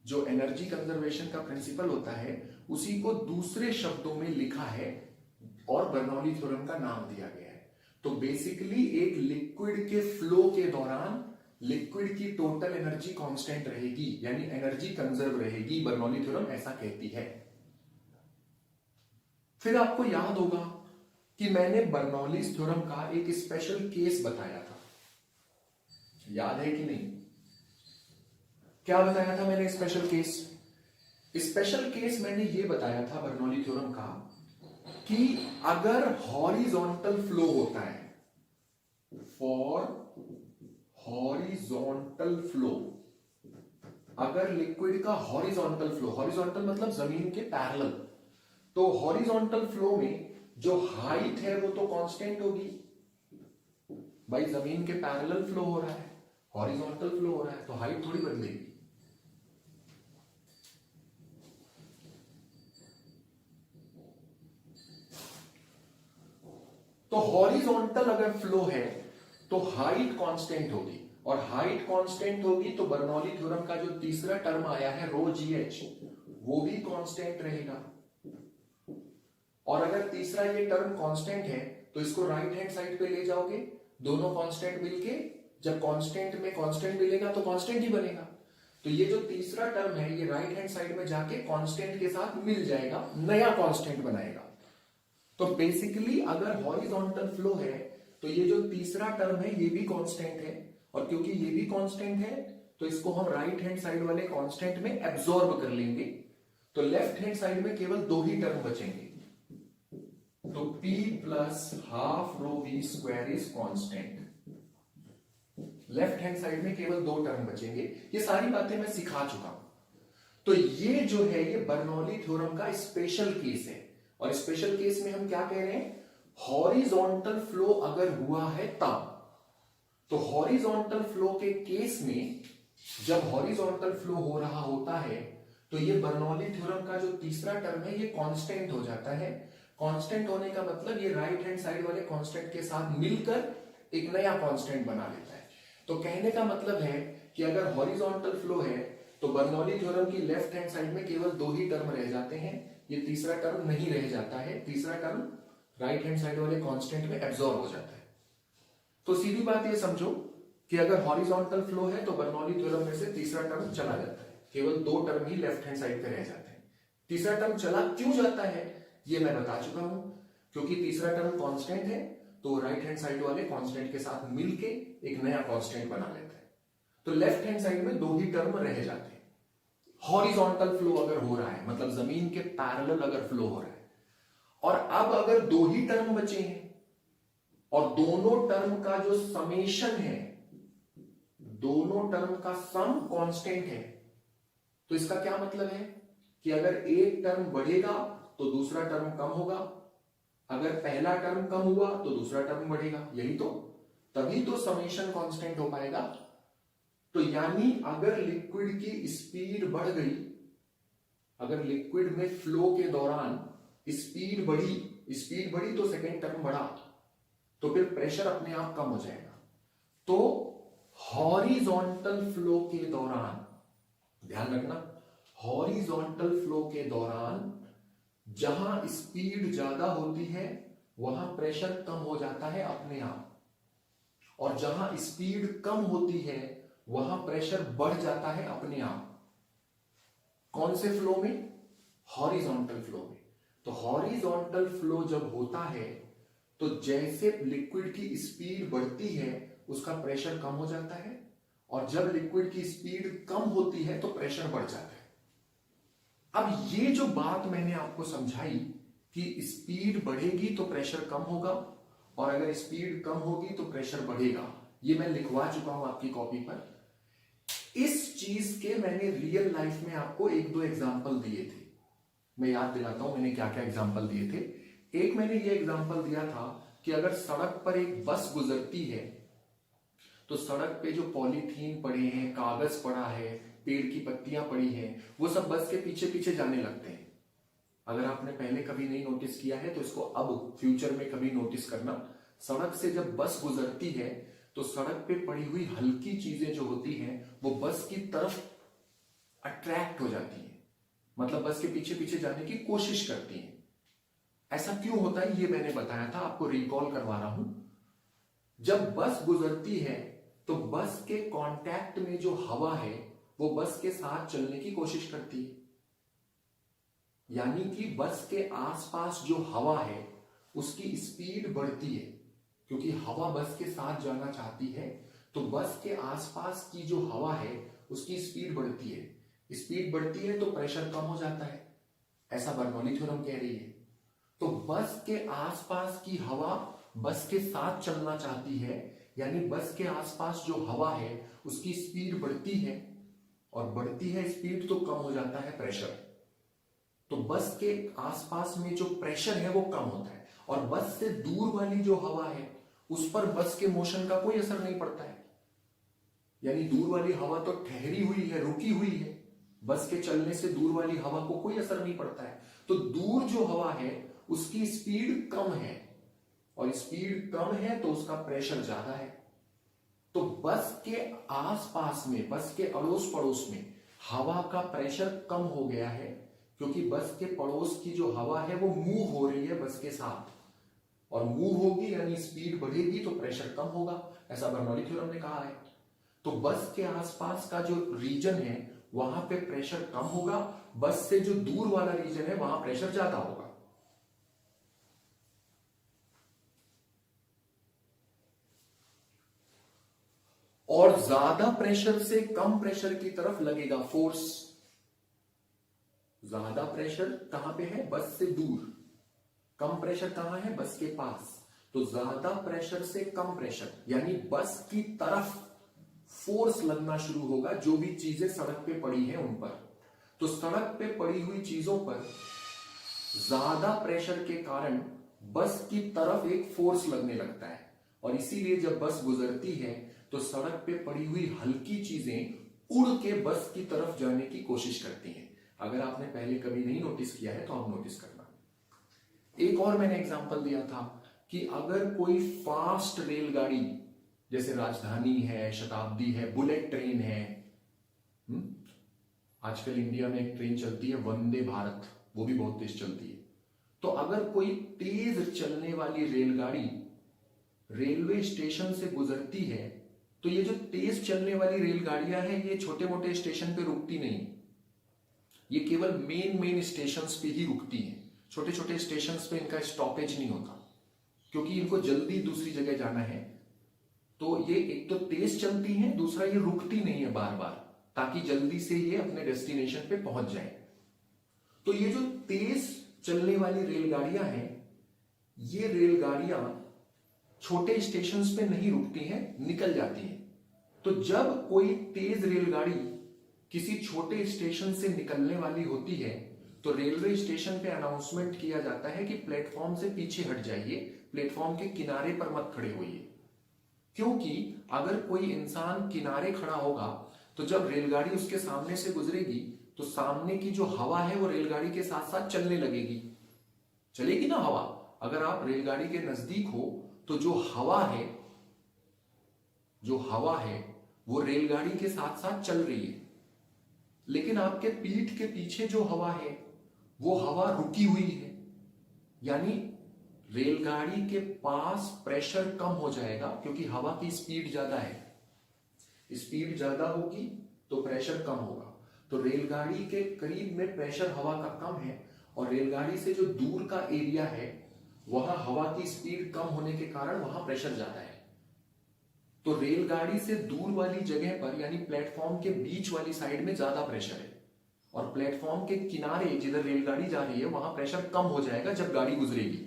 जो एनर्जी कंजर्वेशन का प्रिंसिपल होता है उसी को दूसरे शब्दों में लिखा है और बर्नौली थ्योरम का नाम दिया गया है। तो बेसिकली एक लिक्विड के फ्लो के दौरान लिक्विड की टोटल एनर्जी कांस्टेंट रहेगी, यानी एनर्जी कंजर्व रहेगी, बर्नौली थ्योरम ऐसा कहती है। फिर आपको याद होगा कि मैंने बर्नौलीज थ्योरम का एक स्पेशल केस बताया था, याद है कि नहीं? क्या बताया था मैंने स्पेशल केस? स्पेशल केस मैंने ये बताया था बर्नौली थ्योरम का कि अगर हॉरिजॉन्टल फ्लो होता है, फॉर हॉरिजॉन्टल फ्लो, अगर लिक्विड का हॉरिजॉन्टल फ्लो, हॉरिजॉन्टल मतलब जमीन के पैरेलल, तो हॉरिजॉन्टल फ्लो में जो हाइट है वो तो कांस्टेंट होगी, भाई जमीन के पैरेलल फ्लो हो रहा है, हॉरिजॉन्टल फ्लो हो रहा है, तो हाइट थोड़ी बदलेगी। तो हॉरिजॉन्टल अगर फ्लो है तो हाइट कांस्टेंट होगी, और हाइट कांस्टेंट होगी तो बर्नौली थ्योरम का जो तीसरा टर्म आया है रो जी एच, वो भी कांस्टेंट रहेगा। और अगर तीसरा ये टर्म कांस्टेंट है तो इसको राइट हैंड साइड पे ले जाओगे, दोनों कांस्टेंट मिलके जब कांस्टेंट में कांस्टेंट मिलेगा तो कांस्टेंट ही बनेगा। तो ये जो तीसरा टर्म है ये राइट हैंड साइड में जाके कांस्टेंट के साथ मिल जाएगा, नया कांस्टेंट बनाएगा। तो बेसिकली अगर हॉरिजॉन्टल फ्लो है तो ये जो तीसरा टर्म है ये भी कांस्टेंट है, और क्योंकि ये भी कांस्टेंट है तो इसको हम राइट हैंड साइड वाले कांस्टेंट में एब्सॉर्ब कर लेंगे। तो लेफ्ट हैंड साइड में केवल दो ही टर्म बचेंगे, तो P plus half rho V square is constant. Left hand side में केवल दो टर्म बचेंगे। ये सारी बातें मैं सिखा चुका हूं। तो ये जो है ये बर्नौली थ्योरम का स्पेशल केस है, और स्पेशल केस में हम क्या कह रहे हैं, हॉरिजॉन्टल फ्लो अगर हुआ है तब। तो हॉरिजॉन्टल फ्लो के केस में जब हॉरिजॉन्टल फ्लो हो रहा होता है तो ये बर्नौली थ्योरम का जो तीसरा टर्म है ये कांस्टेंट हो जाता है। कांस्टेंट होने का मतलब ये राइट हैंड साइड वाले कांस्टेंट के साथ मिलकर एक नया कांस्टेंट बना लेता है। तो कहने का मतलब है कि अगर हॉरिजॉन्टल फ्लो है तो बर्नौली थ्योरम की लेफ्ट हैंड साइड में केवल दो ही टर्म रह जाते हैं, ये तीसरा टर्म नहीं रह जाता है। तीसरा टर्म राइट हैंड साइड वाले कांस्टेंट में एब्जॉर्ब हो जाता है। तो सीधी बात ये समझो कि अगर हॉरिजॉन्टल फ्लो है तो बर्नौली थ्योरम में से तीसरा टर्म चला जाता है, केवल 2 टर्म ही लेफ्ट हैंड साइड पे रह जाते हैं। तीसरा टर्म चला क्यों जाता है ये मैं बता चुका हूं, क्योंकि तीसरा टर्म कांस्टेंट है तो राइट हैंड साइड वाले कांस्टेंट के साथ मिलके एक नया कांस्टेंट बना लेता है। तो लेफ्ट हैंड साइड में 2 ही टर्म रह जाते हैं। हॉरिजॉन्टल फ्लो अगर हो रहा है, मतलब जमीन के पैरेलल अगर फ्लो हो रहा है, और अब अगर 2 ही टर्म बचे हैं और दोनों टर्म का जो समेशन है, दोनों टर्म का सम कांस्टेंट है, तो इसका क्या मतलब है कि अगर एक टर्म बढ़ेगा तो दूसरा टर्म कम होगा, अगर पहला टर्म कम हुआ तो दूसरा टर्म बढ़ेगा, यही तो, तभी तो समेशन कांस्टेंट हो पाएगा। तो यानी अगर लिक्विड की स्पीड बढ़ गई, अगर लिक्विड में फ्लो के दौरान स्पीड बढ़ी तो सेकेंड टर्म बढ़ा, तो फिर प्रेशर अपने आप कम हो जाएगा। तो हॉरिजॉन्टल फ्लो के दौरान, ध्यान रखना, हॉरिजॉन्टल फ्लो के दौरान जहां स्पीड ज्यादा होती है वहां प्रेशर कम हो जाता है अपने आप, और जहां स्पीड कम होती है वहां प्रेशर बढ़ जाता है अपने आप। कौन से फ्लो में? हॉरिजॉन्टल फ्लो में। तो हॉरिजॉन्टल फ्लो जब होता है तो जैसे लिक्विड की स्पीड बढ़ती है उसका प्रेशर कम हो जाता है, और जब लिक्विड की स्पीड कम होती है तो प्रेशर बढ़ जाता है। अब ये जो बात मैंने आपको समझाई कि स्पीड बढ़ेगी तो प्रेशर कम होगा, और अगर स्पीड कम होगी तो प्रेशर बढ़ेगा, ये मैं लिखवा चुका हूं आपकी कॉपी पर। इस चीज के मैंने रियल लाइफ में आपको 1-2 एग्जाम्पल दिए थे। मैं याद दिलाता हूं मैंने क्या क्या एग्जाम्पल दिए थे। एक मैंने ये एग्जाम्पल दिया था कि अगर सड़क पर एक बस गुजरती है तो सड़क पे जो पॉलीथीन पड़े हैं, कागज पड़ा है, पेड़ की पत्तियां पड़ी हैं, वो सब बस के पीछे पीछे जाने लगते हैं। अगर आपने पहले कभी नहीं नोटिस किया है तो इसको अब फ्यूचर में कभी नोटिस करना। सड़क से जब बस गुजरती है तो सड़क पे पड़ी हुई हल्की चीजें जो होती हैं वो बस की तरफ अट्रैक्ट हो जाती है, मतलब बस के पीछे पीछे जाने की कोशिश करती हैं। ऐसा क्यों होता है ये मैंने बताया था, आपको रिकॉल करवा रहा हूं। जब बस गुजरती है तो बस के कांटेक्ट में जो हवा है वो बस के साथ चलने की कोशिश करती है, यानी कि बस के आसपास जो हवा है उसकी स्पीड बढ़ती है, क्योंकि हवा बस के साथ जाना चाहती है। तो बस के आसपास की जो हवा है उसकी स्पीड बढ़ती है, स्पीड बढ़ती है तो प्रेशर कम हो जाता है, ऐसा बर्नौली थ्योरम कह रही है। तो बस के आसपास की हवा बस के साथ चलना चाहती है, यानी बस के आसपास जो हवा है उसकी स्पीड बढ़ती है, और बढ़ती है स्पीड तो कम हो जाता है प्रेशर। तो बस के आसपास में जो प्रेशर है वो कम होता है, और बस से दूर वाली जो हवा है उस पर बस के मोशन का कोई असर नहीं पड़ता है, यानी दूर वाली हवा तो ठहरी हुई है, रुकी हुई है, बस के चलने से दूर वाली हवा को कोई असर नहीं पड़ता है। तो दूर जो हवा है उसकी स्पीड कम है, और स्पीड कम है तो उसका प्रेशर ज्यादा है। तो बस के आसपास में, बस के अड़ोस पड़ोस में हवा का प्रेशर कम हो गया है, क्योंकि बस के पड़ोस की जो हवा है वो मूव हो रही है बस के साथ, और मूव होगी यानी स्पीड बढ़ेगी तो प्रेशर कम होगा, ऐसा बर्नौली थ्योरम ने कहा है। तो बस के आसपास का जो रीजन है वहां पे प्रेशर कम होगा, बस से जो दूर वाला रीजन है वहां प्रेशर ज्यादा होगा। और ज्यादा प्रेशर से कम प्रेशर की तरफ लगेगा फोर्स। ज्यादा प्रेशर कहां पे है? बस से दूर। कम प्रेशर कहां है? बस के पास। तो ज्यादा प्रेशर से कम प्रेशर यानी बस की तरफ फोर्स लगना शुरू होगा, जो भी चीजें सड़क पे पड़ी हैं उन पर। तो सड़क पे पड़ी हुई चीजों पर ज्यादा प्रेशर के कारण बस की तरफ एक फोर्स लगने लगता है, और इसीलिए जब बस गुजरती है तो सड़क पे पड़ी हुई हल्की चीजें उड़ के बस की तरफ जाने की कोशिश करती हैं। अगर आपने पहले कभी नहीं नोटिस किया है तो आप नोटिस करना। एक और मैंने एग्जांपल दिया था कि अगर कोई फास्ट रेलगाड़ी, जैसे राजधानी है, शताब्दी है, बुलेट ट्रेन है, आजकल इंडिया में एक ट्रेन चलती है वंदे भारत, वो भी बहुत तेज चलती है। तो अगर कोई तेज चलने वाली रेलगाड़ी रेलवे स्टेशन से गुजरती है तो ये जो तेज चलने वाली रेलगाड़ियां हैं ये छोटे मोटे स्टेशन पे रुकती नहीं, ये केवल मेन स्टेशंस पे ही रुकती हैं। छोटे छोटे स्टेशंस पे इनका स्टॉपेज नहीं होता, क्योंकि इनको जल्दी दूसरी जगह जाना है। तो ये एक तो तेज चलती हैं, दूसरा ये रुकती नहीं है बार बार, ताकि जल्दी से ये अपने डेस्टिनेशन पे पहुंच जाए। तो ये जो तेज चलने वाली रेलगाड़ियां हैं, ये रेलगाड़ियां छोटे स्टेशंस पे नहीं रुकती हैं, निकल जाती हैं। तो जब कोई तेज रेलगाड़ी किसी छोटे स्टेशन से निकलने वाली होती है तो रेलवे स्टेशन पे अनाउंसमेंट किया जाता है कि प्लेटफॉर्म से पीछे हट जाइए, प्लेटफॉर्म के किनारे पर मत खड़े होइए। क्योंकि अगर कोई इंसान किनारे खड़ा होगा तो जब रेलगाड़ी उसके सामने से गुजरेगी तो सामने की जो हवा है वो रेलगाड़ी के साथ साथ चलने लगेगी, चलेगी ना हवा। अगर आप रेलगाड़ी के नजदीक हो तो जो हवा है वो रेलगाड़ी के साथ साथ चल रही है, लेकिन आपके पीठ के पीछे जो हवा है वो हवा रुकी हुई है, यानी रेलगाड़ी के पास प्रेशर कम हो जाएगा क्योंकि हवा की स्पीड ज्यादा है। स्पीड ज्यादा होगी तो प्रेशर कम होगा। तो रेलगाड़ी के करीब में प्रेशर हवा का कम है और रेलगाड़ी से जो दूर का एरिया है वहां हवा की स्पीड कम होने के कारण वहां प्रेशर ज्यादा है। तो रेलगाड़ी से दूर वाली जगह पर यानी प्लेटफॉर्म के बीच वाली साइड में ज्यादा प्रेशर है और प्लेटफॉर्म के किनारे जिधर रेलगाड़ी जा रही है वहां प्रेशर कम हो जाएगा जब गाड़ी गुजरेगी।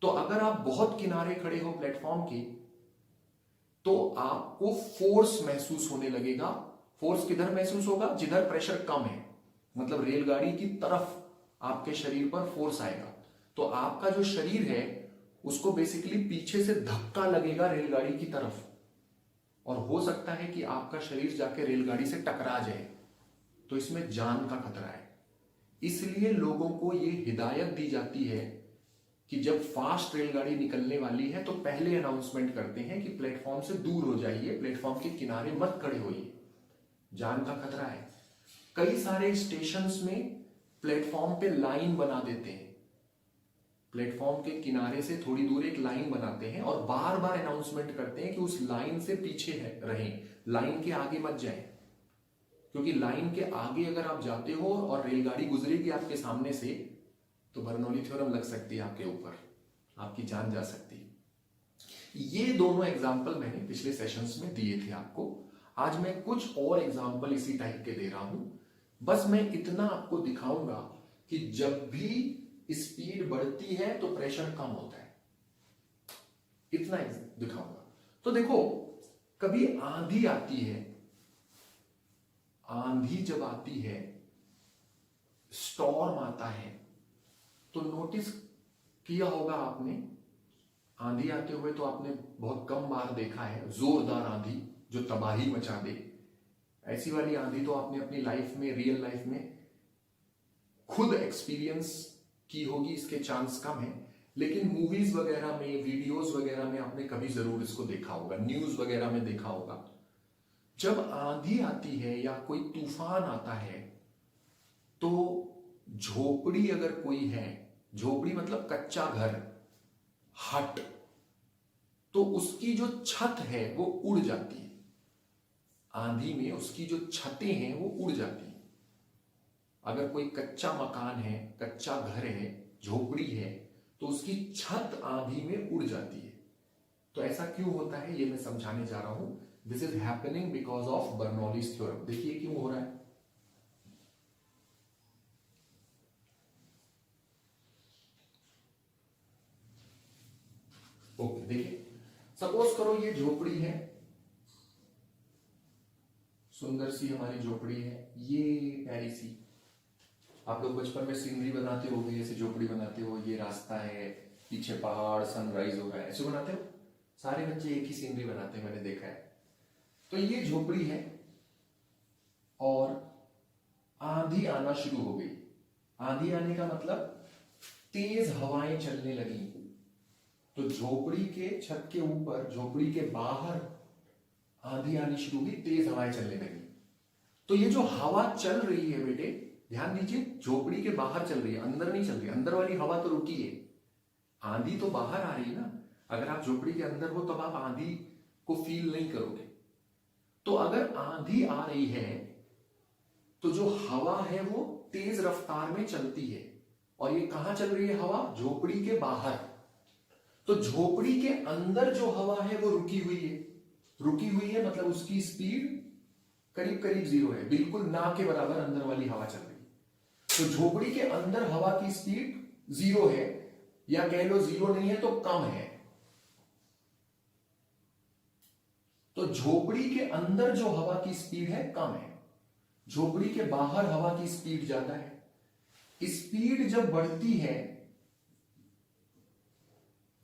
तो अगर आप बहुत किनारे खड़े हो प्लेटफॉर्म के तो आपको फोर्स महसूस होने लगेगा। फोर्स किधर महसूस होगा? जिधर प्रेशर कम है, मतलब रेलगाड़ी की तरफ आपके शरीर पर फोर्स आएगा। तो आपका जो शरीर है उसको बेसिकली पीछे से धक्का लगेगा रेलगाड़ी की तरफ और हो सकता है कि आपका शरीर जाके रेलगाड़ी से टकरा जाए, तो इसमें जान का खतरा है। इसलिए लोगों को यह हिदायत दी जाती है कि जब फास्ट रेलगाड़ी निकलने वाली है तो पहले अनाउंसमेंट करते हैं कि प्लेटफॉर्म से दूर हो जाइए, प्लेटफॉर्म के किनारे मत खड़े होइए, जान का खतरा है। कई सारे स्टेशंस में प्लेटफॉर्म पे लाइन बना देते हैं, प्लेटफॉर्म के किनारे से थोड़ी दूर एक लाइन बनाते हैं और बार बार अनाउंसमेंट करते हैं कि उस लाइन से पीछे रहें, लाइन के आगे मत जाएं। क्योंकि लाइन के आगे अगर आप जाते हो और रेलगाड़ी गुजरेगी आपके सामने से तो बर्नौली थ्योरम लग सकती है आपके ऊपर, आपकी जान जा सकती है। ये दोनों एग्जाम्पल मैंने पिछले सेशंस में दिए थे आपको। आज मैं कुछ और एग्जाम्पल इसी टाइप के दे रहा हूं। बस मैं इतना आपको दिखाऊंगा कि जब भी स्पीड बढ़ती है तो प्रेशर कम होता है, इतना दिखाऊंगा। तो देखो, कभी आंधी आती है, आंधी जब आती है, स्टॉर्म आता है, तो नोटिस किया होगा आपने, आंधी आते हुए तो आपने बहुत कम बार देखा है जोरदार आंधी जो तबाही मचा दे। ऐसी वाली आंधी तो आपने अपनी लाइफ में, रियल लाइफ में खुद एक्सपीरियंस की होगी, इसके चांस कम है, लेकिन मूवीज वगैरह में, वीडियोस वगैरह में आपने कभी जरूर इसको देखा होगा, न्यूज वगैरह में देखा होगा। जब आंधी आती है या कोई तूफान आता है तो झोपड़ी अगर कोई है, झोपड़ी मतलब कच्चा घर, हट, तो उसकी जो छत है वो उड़ जाती है। आंधी में उसकी जो छतें हैं वो उड़ जाती है। अगर कोई कच्चा मकान है, कच्चा घर है, झोपड़ी है, तो उसकी छत आंधी में उड़ जाती है। तो ऐसा क्यों होता है ये मैं समझाने जा रहा हूं। This is happening because of Bernoulli's theorem. देखिए क्यों हो रहा है। ओके, देखिए, सपोज करो ये झोपड़ी है, सुंदर सी हमारी झोपड़ी है, ये प्यारी सी। आप लोग बचपन में सीनरी बनाते हो, ऐसे झोपड़ी बनाते हो, ये रास्ता है, पीछे पहाड़, सनराइज हो रहा है, ऐसे बनाते हो। सारे बच्चे एक ही सीनरी बनाते हैं, मैंने देखा है। तो ये झोपड़ी है और आंधी आना शुरू हो गई। आंधी आने का मतलब तेज हवाएं चलने लगी। तो झोपड़ी के छत के ऊपर, झोपड़ी के बाहर आंधी आनी शुरू हुई, तेज हवाएं चलने लगी। तो ये जो हवा चल रही है बेटे, ध्यान दीजिए, झोपड़ी के बाहर चल रही है, अंदर नहीं चल रही। अंदर वाली हवा तो रुकी है, आंधी तो बाहर आ रही है ना। अगर आप झोपड़ी के अंदर हो तब आप आंधी को फील नहीं करोगे। तो अगर आंधी आ रही है तो जो हवा है वो तेज रफ्तार में चलती है, और ये कहां चल रही है हवा? झोपड़ी के बाहर। तो झोपड़ी के अंदर जो हवा है वो रुकी हुई है। रुकी हुई है मतलब उसकी स्पीड करीब करीब 0 है, बिल्कुल ना के बराबर अंदर वाली हवा चल रही है। तो झोपड़ी के अंदर हवा की स्पीड 0 है, या कह लो 0 नहीं है तो कम है। तो झोपड़ी के अंदर जो हवा की स्पीड है कम है, झोपड़ी के बाहर हवा की स्पीड ज्यादा है। स्पीड जब बढ़ती है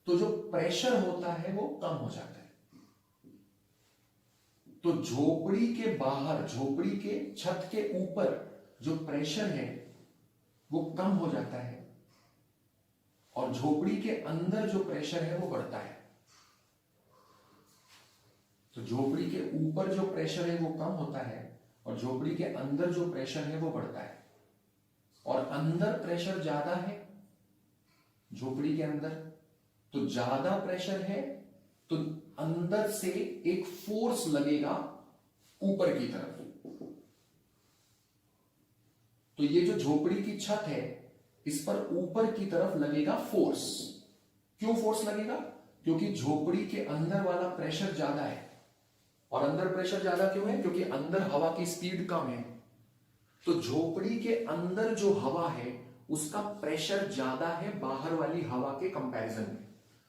तो जो प्रेशर होता है वो कम हो जाता है। तो झोपड़ी के बाहर, झोपड़ी के छत के ऊपर जो प्रेशर है वो कम हो जाता है, और झोपड़ी के अंदर जो प्रेशर है वो बढ़ता है। तो झोपड़ी के ऊपर जो प्रेशर है वो कम होता है, और झोपड़ी के अंदर जो प्रेशर है वो बढ़ता है। और अंदर प्रेशर ज्यादा है झोपड़ी के अंदर, तो ज्यादा प्रेशर है तो अंदर से एक फोर्स लगेगा ऊपर की तरफ। तो ये जो झोपड़ी की छत है इस पर ऊपर की तरफ लगेगा फोर्स। क्यों फोर्स लगेगा? क्योंकि झोपड़ी के अंदर वाला प्रेशर ज्यादा है। और अंदर प्रेशर ज्यादा क्यों है? क्योंकि अंदर हवा की स्पीड कम है। तो झोपड़ी के अंदर जो हवा है उसका प्रेशर ज्यादा है बाहर वाली हवा के कंपैरिजन में।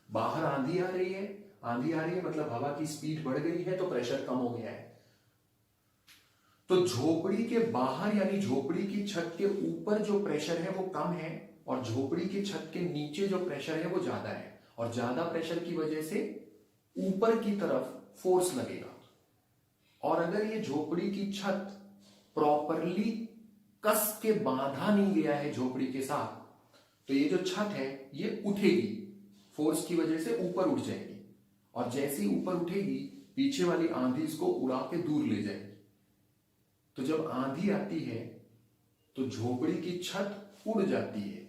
बाहर आंधी आ रही है, आंधी आ रही है मतलब हवा की स्पीड बढ़ गई है तो प्रेशर कम हो गया है। तो झोपड़ी के बाहर यानी झोपड़ी की छत के ऊपर जो प्रेशर है वो कम है, और झोपड़ी की छत के नीचे जो प्रेशर है वो ज्यादा है। और ज्यादा प्रेशर की वजह से ऊपर की तरफ फोर्स लगेगा। और अगर ये झोपड़ी की छत प्रॉपरली कस के बांधा नहीं गया है झोपड़ी के साथ, तो ये जो छत है ये उठेगी, फोर्स की वजह से ऊपर उठ जाएगी। और जैसे ही ऊपर उठेगी पीछे वाली आंधी इसको उड़ा के दूर ले जाएगी। तो जब आंधी आती है तो झोपड़ी की छत उड़ जाती है,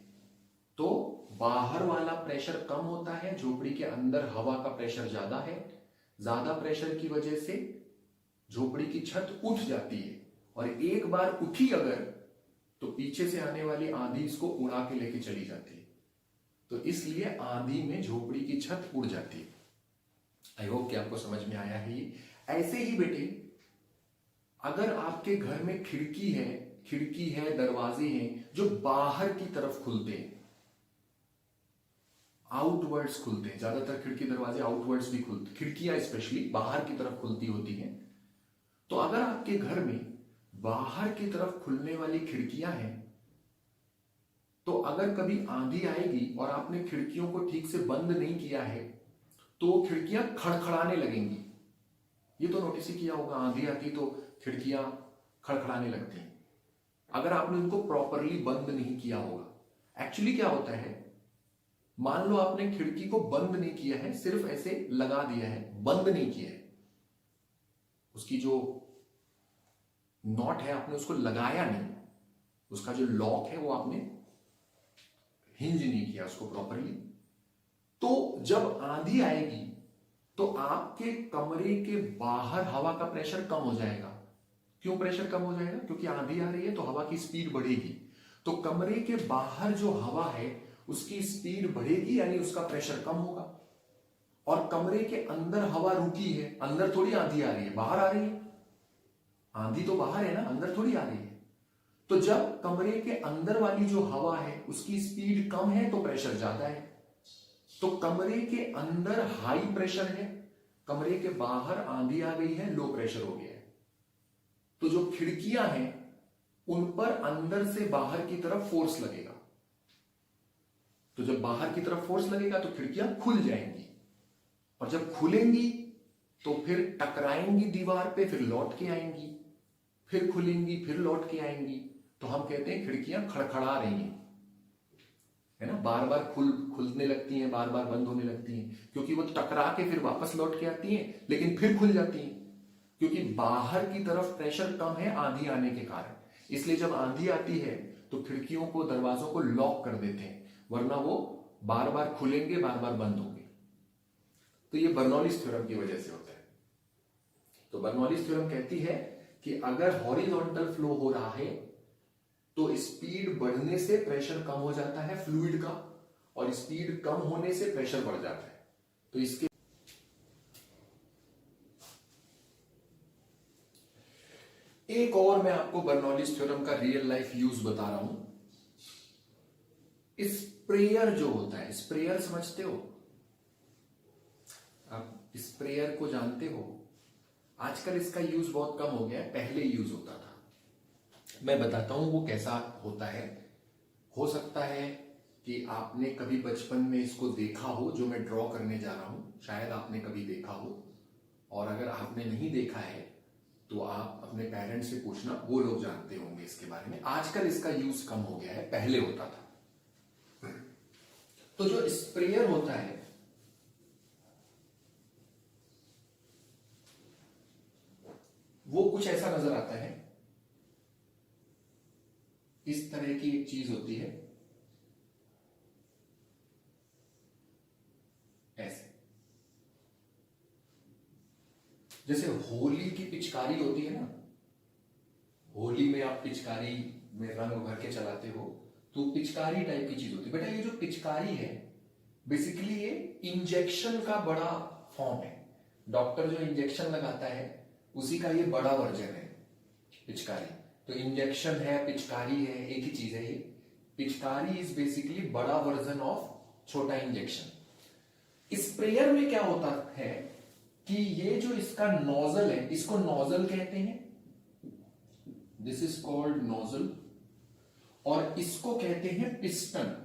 तो बाहर वाला प्रेशर कम होता है, झोपड़ी के अंदर हवा का प्रेशर ज्यादा है। ज्यादा प्रेशर की वजह से झोपड़ी की छत उठ जाती है, और एक बार उठी अगर तो पीछे से आने वाली आंधी इसको उड़ा के लेके चली जाती है। तो इसलिए आंधी में झोपड़ी की छत उड़ जाती है। आई होप कि आपको समझ में आया है ये। ऐसे ही बेटे अगर आपके घर में खिड़की है, दरवाजे हैं जो बाहर की तरफ खुलते हैं, आउटवर्ड्स खुलते हैं, ज्यादातर खिड़की दरवाजे आउटवर्ड्स भी खुलते, खिड़कियां स्पेशली बाहर की तरफ खुलती होती हैं। तो अगर आपके घर में बाहर की तरफ खुलने वाली खिड़कियां हैं, तो अगर कभी आंधी आएगी और आपने खिड़कियों को ठीक से बंद नहीं किया है तो खिड़कियां खड़खड़ाने लगेंगी। ये तो नोटिस ही किया होगा, आंधी आती तो खिड़कियां खड़खड़ाने लगती हैं अगर आपने उनको प्रॉपरली बंद नहीं किया होगा। एक्चुअली क्या होता है, मान लो आपने खिड़की को बंद नहीं किया है, सिर्फ ऐसे लगा दिया है, बंद नहीं किया है, उसकी जो नॉट है आपने उसको लगाया नहीं, उसका जो लॉक है वो आपने हिंज नहीं किया उसको प्रॉपरली। तो जब आंधी आएगी तो आपके कमरे के बाहर हवा का प्रेशर कम हो जाएगा। क्यों प्रेशर कम हो जाएगा? क्योंकि आंधी आ रही है तो हवा की स्पीड बढ़ेगी। तो कमरे के बाहर जो हवा है उसकी स्पीड बढ़ेगी, यानी उसका प्रेशर कम होगा। और कमरे के अंदर हवा रुकी है, अंदर थोड़ी आंधी आ रही है, बाहर आ रही है। आंधी तो बाहर है ना, अंदर थोड़ी आ रही है। तो जब कमरे के अंदर वाली जो हवा है उसकी स्पीड कम है तो प्रेशर ज्यादा है। तो कमरे के अंदर हाई प्रेशर है, कमरे के बाहर आंधी आ गई है, लो प्रेशर हो गया है। तो जो खिड़कियां हैं उन पर अंदर से बाहर की तरफ फोर्स लगेगा। तो जब बाहर की तरफ फोर्स लगेगा तो खिड़कियां खुल जाएंगी, और जब खुलेंगी तो फिर टकराएंगी दीवार पे, फिर लौट के आएंगी, फिर खुलेंगी, फिर लौट के आएंगी। तो हम कहते हैं खिड़कियां खड़खड़ा रही हैं, है ना, बार बार खुलने लगती हैं, बार बार बंद होने लगती हैं, क्योंकि वो टकरा के फिर वापस लौट के आती हैं, लेकिन फिर खुल जाती हैं, क्योंकि बाहर की तरफ प्रेशर कम है आंधी आने के कारण। इसलिए जब आंधी आती है तो खिड़कियों को दरवाजों को लॉक कर देते हैं, वरना वो बार बार खुलेंगे, बार बार बंद होंगे। तो ये बर्नौलीज थ्योरम की वजह से होता है। तो बर्नौलीज थ्योरम कहती है कि अगर हॉरिजॉन्टल फ्लो हो रहा है तो स्पीड बढ़ने से प्रेशर कम हो जाता है फ्लूइड का, और स्पीड कम होने से प्रेशर बढ़ जाता है। तो इसके एक और मैं आपको बर्नौलीज थ्योरम का रियल लाइफ यूज बता रहा हूं। स्प्रेयर जो होता है, स्प्रेयर समझते हो आप? स्प्रेयर को जानते हो? आजकल इसका यूज बहुत कम हो गया है, पहले यूज होता था। मैं बताता हूं वो कैसा होता है। हो सकता है कि आपने कभी बचपन में इसको देखा हो, जो मैं ड्रॉ करने जा रहा हूं, शायद आपने कभी देखा हो। और अगर आपने नहीं देखा है तो आप अपने पेरेंट्स से पूछना, वो लोग जानते होंगे इसके बारे में। आजकल इसका यूज कम हो गया है, पहले होता था। तो जो स्प्रेयर होता है वो कुछ ऐसा नजर आता है। इस तरह की एक चीज होती है, ऐसे जैसे होली की पिचकारी होती है ना, होली में आप पिचकारी में रंग भर के चलाते हो, तो पिचकारी टाइप की चीज होती है। बेटा ये जो पिचकारी है बेसिकली ये इंजेक्शन का बड़ा फॉर्म है। डॉक्टर जो इंजेक्शन लगाता है उसी का ये बड़ा वर्जन है पिचकारी। तो इंजेक्शन है, पिचकारी है, एक ही चीज है ये। पिचकारी इज बेसिकली बड़ा वर्जन ऑफ छोटा इंजेक्शन। स्प्रेयर में क्या होता है कि ये जो इसका नोजल है, इसको नोजल कहते हैं, दिस इज कॉल्ड नोजल, और इसको कहते हैं पिस्टन।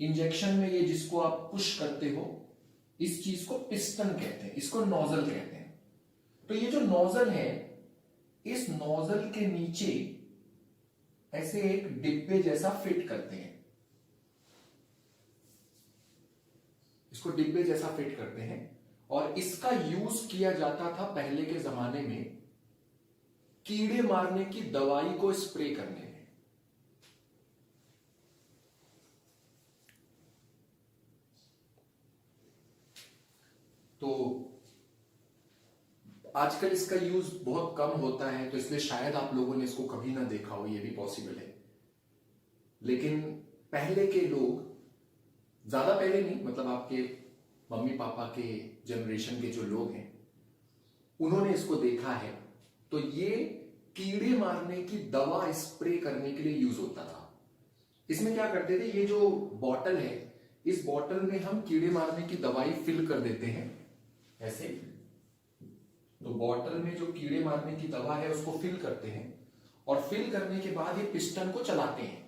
इंजेक्शन में ये जिसको आप पुश करते हो, इस चीज को पिस्टन कहते हैं, इसको नोजल कहते हैं। तो ये जो नोजल है, इस नोजल के नीचे ऐसे एक डिब्बे जैसा फिट करते हैं, इसको डिब्बे जैसा फिट करते हैं। और इसका यूज किया जाता था पहले के जमाने में कीड़े मारने की दवाई को स्प्रे करने में। तो आजकल इसका यूज बहुत कम होता है, तो इसलिए शायद आप लोगों ने इसको कभी ना देखा हो, ये भी पॉसिबल है। लेकिन पहले के लोग, ज्यादा पहले नहीं, मतलब आपके मम्मी पापा के जनरेशन के जो लोग हैं, उन्होंने इसको देखा है। तो ये कीड़े मारने की दवा स्प्रे करने के लिए यूज होता था। इसमें क्या करते थे, ये जो बॉटल है, इस बॉटल में हम कीड़े मारने की दवाई फिल कर देते हैं ऐसे। तो बॉटल में जो कीड़े मारने की दवा है उसको फिल करते हैं, और फिल करने के बाद ये पिस्टन को चलाते हैं,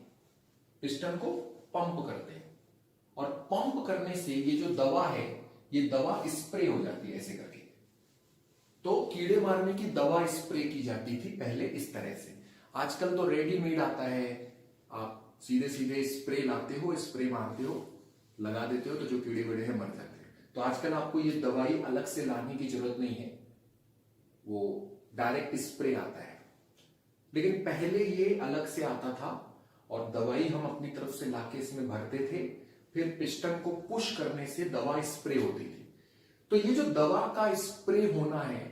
पिस्टन को पंप करते हैं, और पंप करने से ये जो दवा है, ये दवा स्प्रे हो जाती है ऐसे करके। तो कीड़े मारने की दवा स्प्रे की जाती थी पहले इस तरह से। आजकल तो रेडीमेड आता है, आप सीधे सीधे स्प्रे लाते हो, स्प्रे मारते हो, लगा देते हो, तो जो कीड़े वीड़े हैं मर जाते हैं। तो आजकल आपको ये दवाई अलग से लाने की जरूरत नहीं है, वो डायरेक्ट स्प्रे आता है। लेकिन पहले ये अलग से आता था, और दवाई हम अपनी तरफ से लाके इसमें भरते थे, फिर पिस्टन को पुश करने से दवा स्प्रे होती थी। तो ये जो दवा का स्प्रे होना है,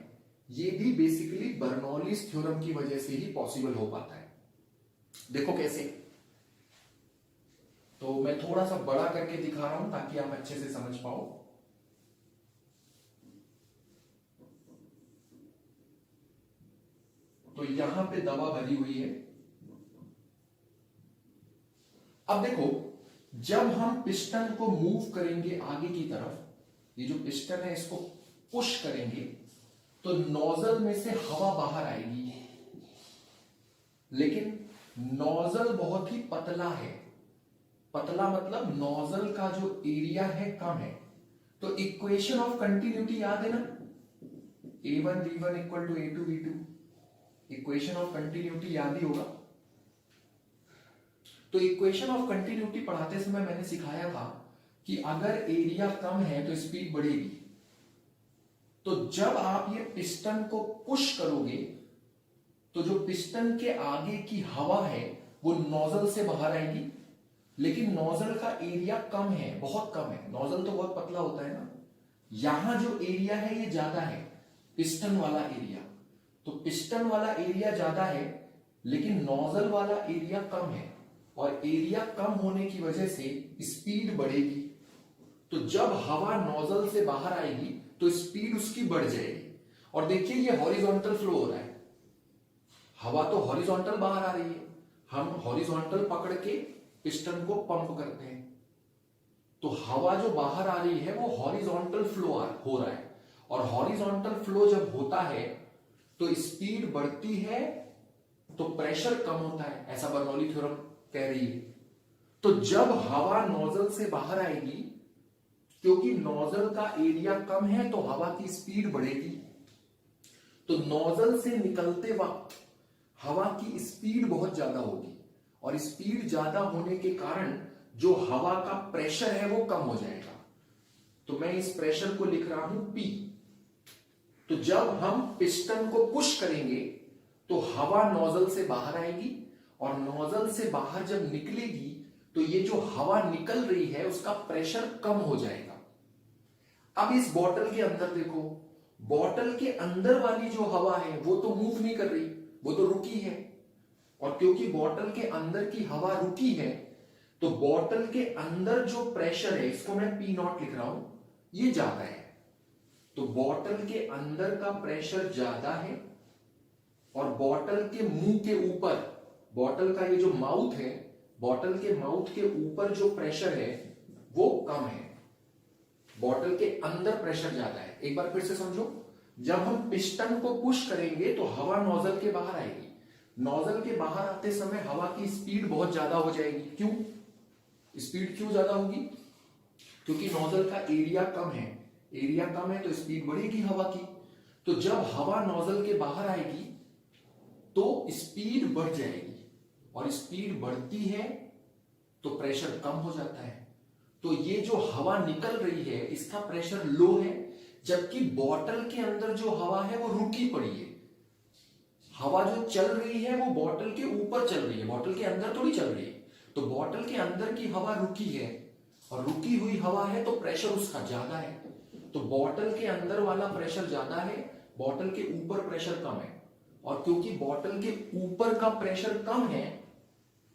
ये भी बेसिकली बर्नौलीज थ्योरम की वजह से ही पॉसिबल हो पाता है। देखो कैसे, तो मैं थोड़ा सा बड़ा करके दिखा रहा हूं ताकि आप अच्छे से समझ पाओ। तो यहां पे दवा भरी हुई है। अब देखो, जब हम पिस्टन को मूव करेंगे आगे की तरफ, ये जो पिस्टन है इसको पुश करेंगे, तो नोजल में से हवा बाहर आएगी। लेकिन नोजल बहुत ही पतला है। पतला मतलब नोजल का जो एरिया है कम है। तो इक्वेशन ऑफ कंटिन्यूटी याद है ना, A1 V1 equal to A2 V2, equation of continuity याद ही होगा। तो इक्वेशन ऑफ कंटिन्यूटी पढ़ाते समय मैंने सिखाया था कि अगर एरिया कम है तो स्पीड बढ़ेगी। तो जब आप ये पिस्टन को पुश करोगे तो जो पिस्टन के आगे की हवा है वो नोजल से बाहर आएगी, लेकिन नोजल का एरिया कम है, बहुत कम है। नोजल तो बहुत पतला होता है ना, यहां जो एरिया है ये ज्यादा है, पिस्टन वाला एरिया। तो पिस्टन वाला एरिया ज्यादा है लेकिन नोजल वाला एरिया कम है, और एरिया कम होने की वजह से स्पीड बढ़ेगी। तो जब हवा नोजल से बाहर आएगी तो स्पीड उसकी बढ़ जाएगी। और देखिए ये हॉरिजॉन्टल फ्लो हो रहा है, हवा तो हॉरिजॉन्टल बाहर आ रही है, हम हॉरिजॉन्टल पकड़ के पिस्टन को पंप करते हैं, तो हवा जो बाहर आ रही है वो हॉरिजॉन्टल फ्लो हो रहा है। और हॉरिजॉन्टल फ्लो जब होता है तो स्पीड बढ़ती है तो प्रेशर कम होता है, ऐसा बर्नौली थ्योरम कह रही है। तो जब हवा नोजल से बाहर आएगी, क्योंकि नोजल का एरिया कम है तो हवा की स्पीड बढ़ेगी, तो नोजल से निकलते वक्त हवा की स्पीड बहुत ज्यादा होगी, और स्पीड ज्यादा होने के कारण जो हवा का प्रेशर है वो कम हो जाएगा। तो मैं इस प्रेशर को लिख रहा हूं P। तो जब हम पिस्टन को पुश करेंगे तो हवा नोजल से बाहर आएगी, और नोजल से बाहर जब निकलेगी तो ये जो हवा निकल रही है उसका प्रेशर कम हो जाएगा। अब इस बॉटल के अंदर देखो, बॉटल के अंदर वाली जो हवा है वो तो मूव नहीं कर रही, वो तो रुकी है। और क्योंकि बॉटल के अंदर की हवा रुकी है तो बॉटल के अंदर जो प्रेशर है, इसको मैं P नॉट लिख रहा हूं, ये ज्यादा है। तो बॉटल के अंदर का प्रेशर ज्यादा है, और बॉटल के मुंह के ऊपर, बॉटल का ये जो माउथ है, बॉटल के माउथ के ऊपर जो प्रेशर है वो कम है, बॉटल के अंदर प्रेशर ज्यादा है। एक बार फिर से समझो, जब हम पिस्टन को पुश करेंगे तो हवा नोजल के बाहर आएगी, नोजल के बाहर आते समय हवा की स्पीड बहुत ज्यादा हो जाएगी। क्यों स्पीड क्यों ज्यादा होगी? क्योंकि नोजल का एरिया कम है, एरिया कम है तो स्पीड बढ़ेगी हवा की। तो जब हवा नोजल के बाहर आएगी तो स्पीड बढ़ जाएगी, और स्पीड बढ़ती है तो प्रेशर कम हो जाता है। तो ये जो हवा निकल रही है इसका प्रेशर लो है, जबकि बॉटल के अंदर जो हवा है वो रुकी पड़ी है। हवा जो चल रही है वो बॉटल के ऊपर चल रही है, बॉटल के अंदर थोड़ी चल रही है। तो बॉटल के अंदर की हवा रुकी है, और रुकी हुई हवा है तो प्रेशर उसका ज्यादा है। तो बॉटल के अंदर वाला प्रेशर ज्यादा है, बॉटल के ऊपर प्रेशर कम है। और क्योंकि बॉटल के ऊपर का प्रेशर कम है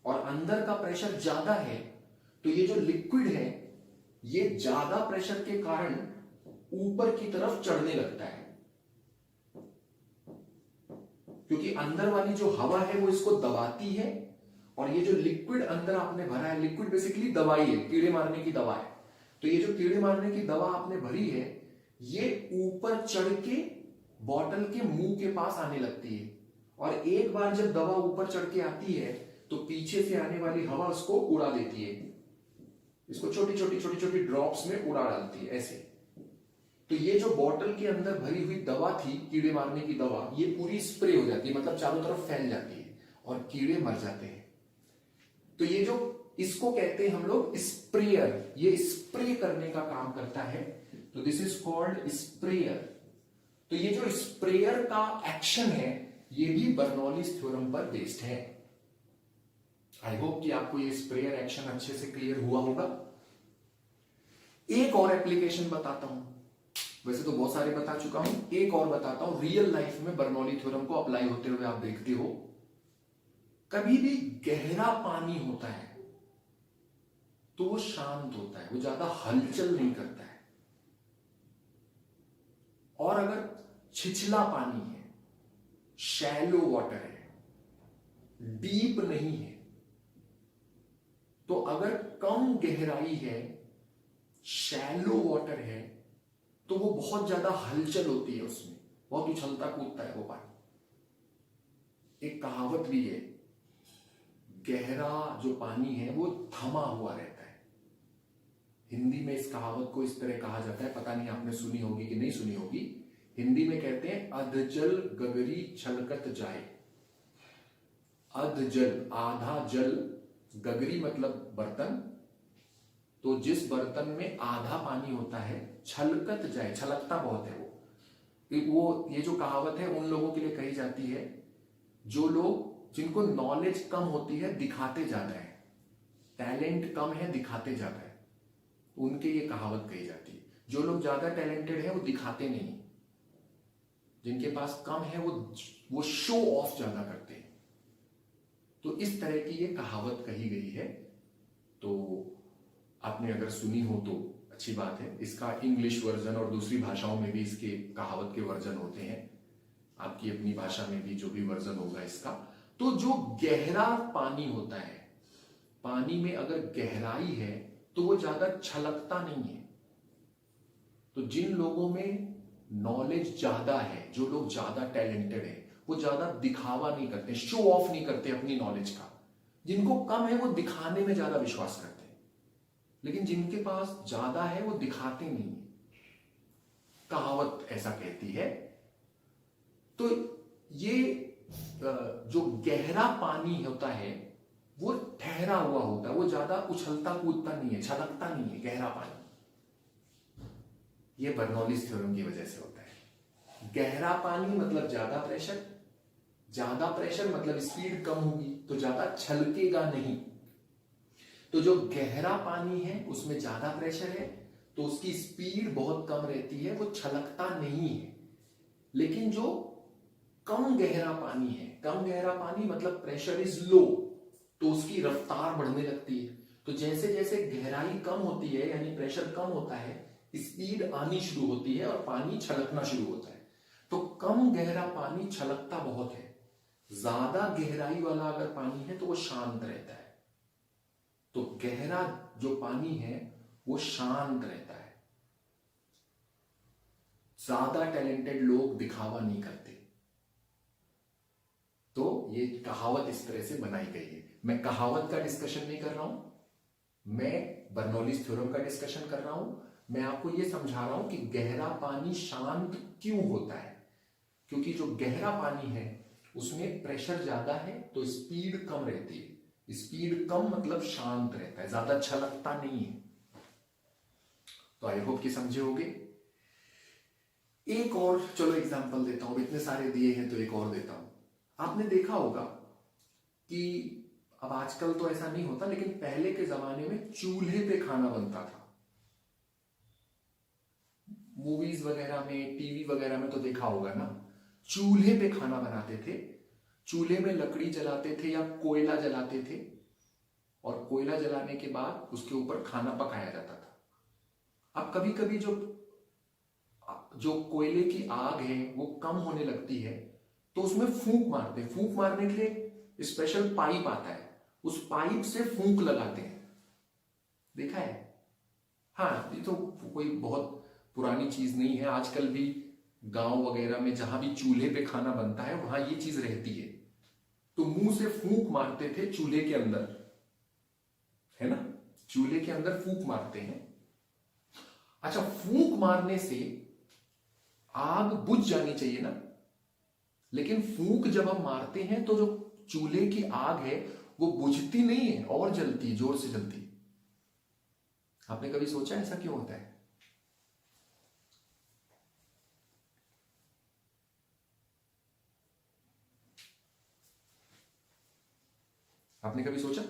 और अंदर का प्रेशर ज्यादा है, तो ये जो लिक्विड है ये ज्यादा प्रेशर के कारण ऊपर की तरफ चढ़ने लगता है, क्योंकि अंदर वाली जो हवा है वो इसको दबाती है। और ये जो लिक्विड अंदर आपने भरा है, लिक्विड बेसिकली दवाई है, कीड़े मारने की दवा है। तो ये जो कीड़े मारने की दवा आपने भरी है ये ऊपर चढ़ के बॉटल के मुंह के पास आने लगती है, और एक बार जब दवा ऊपर चढ़ के आती है तो पीछे से आने वाली हवा उसको उड़ा देती है, इसको छोटी छोटी ड्रॉप्स में उड़ा डालती है ऐसे। तो ये जो बॉटल के अंदर भरी हुई दवा थी, कीड़े मारने की दवा, ये पूरी स्प्रे हो जाती है, मतलब चारों तरफ फैल जाती है और कीड़े मर जाते हैं। तो ये जो इसको कहते हैं हम लोग स्प्रेयर, ये स्प्रे करने का काम करता है, तो दिस इज कॉल्ड स्प्रेयर। तो ये जो स्प्रेयर का एक्शन है ये भी बर्नौलीज थ्योरम पर बेस्ड है। आई होप कि आपको ये स्प्रेयर एक्शन अच्छे से क्लियर हुआ होगा। एक और एप्लीकेशन बताता हूं, वैसे तो बहुत सारे बता चुका हूं, एक और बताता हूं, रियल लाइफ में बर्नौली थ्योरम को अप्लाई होते हुए आप देखते हो। कभी भी गहरा पानी होता है तो वो शांत होता है, वो ज्यादा हलचल नहीं करता है। और अगर छिछला पानी है, शैलो वाटर है, डीप नहीं है, तो अगर कम गहराई है, शैलो वाटर है, तो वो बहुत ज्यादा हलचल होती है, उसमें बहुत उछलता कूदता है वो पानी। एक कहावत भी है, गहरा जो पानी है वो थमा हुआ रहता है। हिंदी में इस कहावत को इस तरह कहा जाता है, पता नहीं आपने सुनी होगी कि नहीं सुनी होगी। हिंदी में कहते हैं अधजल गगरी छलकत जाए। अधजल आधा जल, गगरी मतलब बर्तन, तो जिस बर्तन में आधा पानी होता है, छलकत जाए, छलकता बहुत है वो। ये जो कहावत है उन लोगों के लिए कही जाती है जो लोग जिनको नॉलेज कम होती है दिखाते ज्यादा है, टैलेंट कम है दिखाते ज्यादा है, उनके ये कहावत कही जाती है। जो लोग ज्यादा टैलेंटेड है वो दिखाते नहीं, जिनके पास कम है वो शो ऑफ ज्यादा करते हैं। तो इस तरह की ये कहावत कही गई है। तो आपने अगर सुनी हो तो अच्छी बात है। इसका इंग्लिश वर्जन और दूसरी भाषाओं में भी इसके कहावत के वर्जन होते हैं, आपकी अपनी भाषा में भी जो भी वर्जन होगा इसका। तो जो गहरा पानी होता है, पानी में अगर गहराई है तो वो ज्यादा छलकता नहीं है। तो जिन लोगों में नॉलेज ज्यादा है, जो लोग ज्यादा टैलेंटेड है, वो ज्यादा दिखावा नहीं करते, शो ऑफ नहीं करते अपनी नॉलेज का। जिनको कम है वो दिखाने में ज्यादा विश्वास करते हैं, लेकिन जिनके पास ज्यादा है वो दिखाते नहीं है। कहावत ऐसा कहती है। तो ये जो गहरा पानी होता है वो ठहरा हुआ होता है, वो ज्यादा उछलता कूदता नहीं है, छलकता नहीं है गहरा पानी। ये बर्नौलीज थ्योरम की वजह से होता है। गहरा पानी मतलब ज्यादा प्रेशर, ज्यादा प्रेशर मतलब स्पीड कम होगी तो ज्यादा छलकेगा नहीं। तो जो गहरा पानी है उसमें ज्यादा प्रेशर है तो उसकी स्पीड बहुत कम रहती है, वो छलकता नहीं है। लेकिन जो कम गहरा पानी है, कम गहरा पानी मतलब प्रेशर इज लो, तो उसकी रफ्तार बढ़ने लगती है। तो जैसे जैसे गहराई कम होती है यानी प्रेशर कम होता है, स्पीड आनी शुरू होती है और पानी छलकना शुरू होता है। तो कम गहरा पानी छलकता बहुत है, ज्यादा गहराई वाला अगर पानी है तो वो शांत रहता है। तो गहरा जो पानी है वो शांत रहता है। ज्यादा टैलेंटेड लोग दिखावा नहीं करते। तो ये कहावत इस तरह से बनाई गई है। मैं कहावत का डिस्कशन नहीं कर रहा हूं, मैं बर्नौलीज थ्योरम का डिस्कशन कर रहा हूं। मैं आपको यह समझा रहा हूं कि गहरा पानी शांत क्यों होता है। क्योंकि जो गहरा पानी है उसमें प्रेशर ज्यादा है तो स्पीड कम रहती है। स्पीड कम मतलब शांत रहता है, ज्यादा छलकता नहीं है। तो आई होप कि समझे होगे। एक और चलो एग्जांपल देता हूं, इतने सारे दिए हैं तो एक और देता हूं। आपने देखा होगा कि अब आजकल तो ऐसा नहीं होता, लेकिन पहले के जमाने में चूल्हे पे खाना बनता था। मूवीज वगैरह में, टीवी वगैरह में तो देखा होगा ना, चूल्हे पे खाना बनाते थे। चूल्हे में लकड़ी जलाते थे या कोयला जलाते थे, और कोयला जलाने के बाद उसके ऊपर खाना पकाया जाता था। अब कभी कभी जो कोयले की आग है वो कम होने लगती है तो उसमें फूंक मारते हैं। फूंक मारने के लिए स्पेशल पाइप आता है, उस पाइप से फूंक लगाते हैं। देखा है? हाँ, ये तो कोई बहुत पुरानी चीज नहीं है। आजकल भी गांव वगैरह में जहां भी चूल्हे पे खाना बनता है वहां ये चीज रहती है। तो मुंह से फूंक मारते थे चूल्हे के अंदर, है ना? चूल्हे के अंदर फूंक मारते हैं। अच्छा, फूंक मारने से आग बुझ जानी चाहिए ना, लेकिन फूंक जब हम मारते हैं तो जो चूल्हे की आग है वो बुझती नहीं है और जलती है, जोर से जलती। आपने कभी सोचा ऐसा क्यों होता है? आपने कभी सोचा?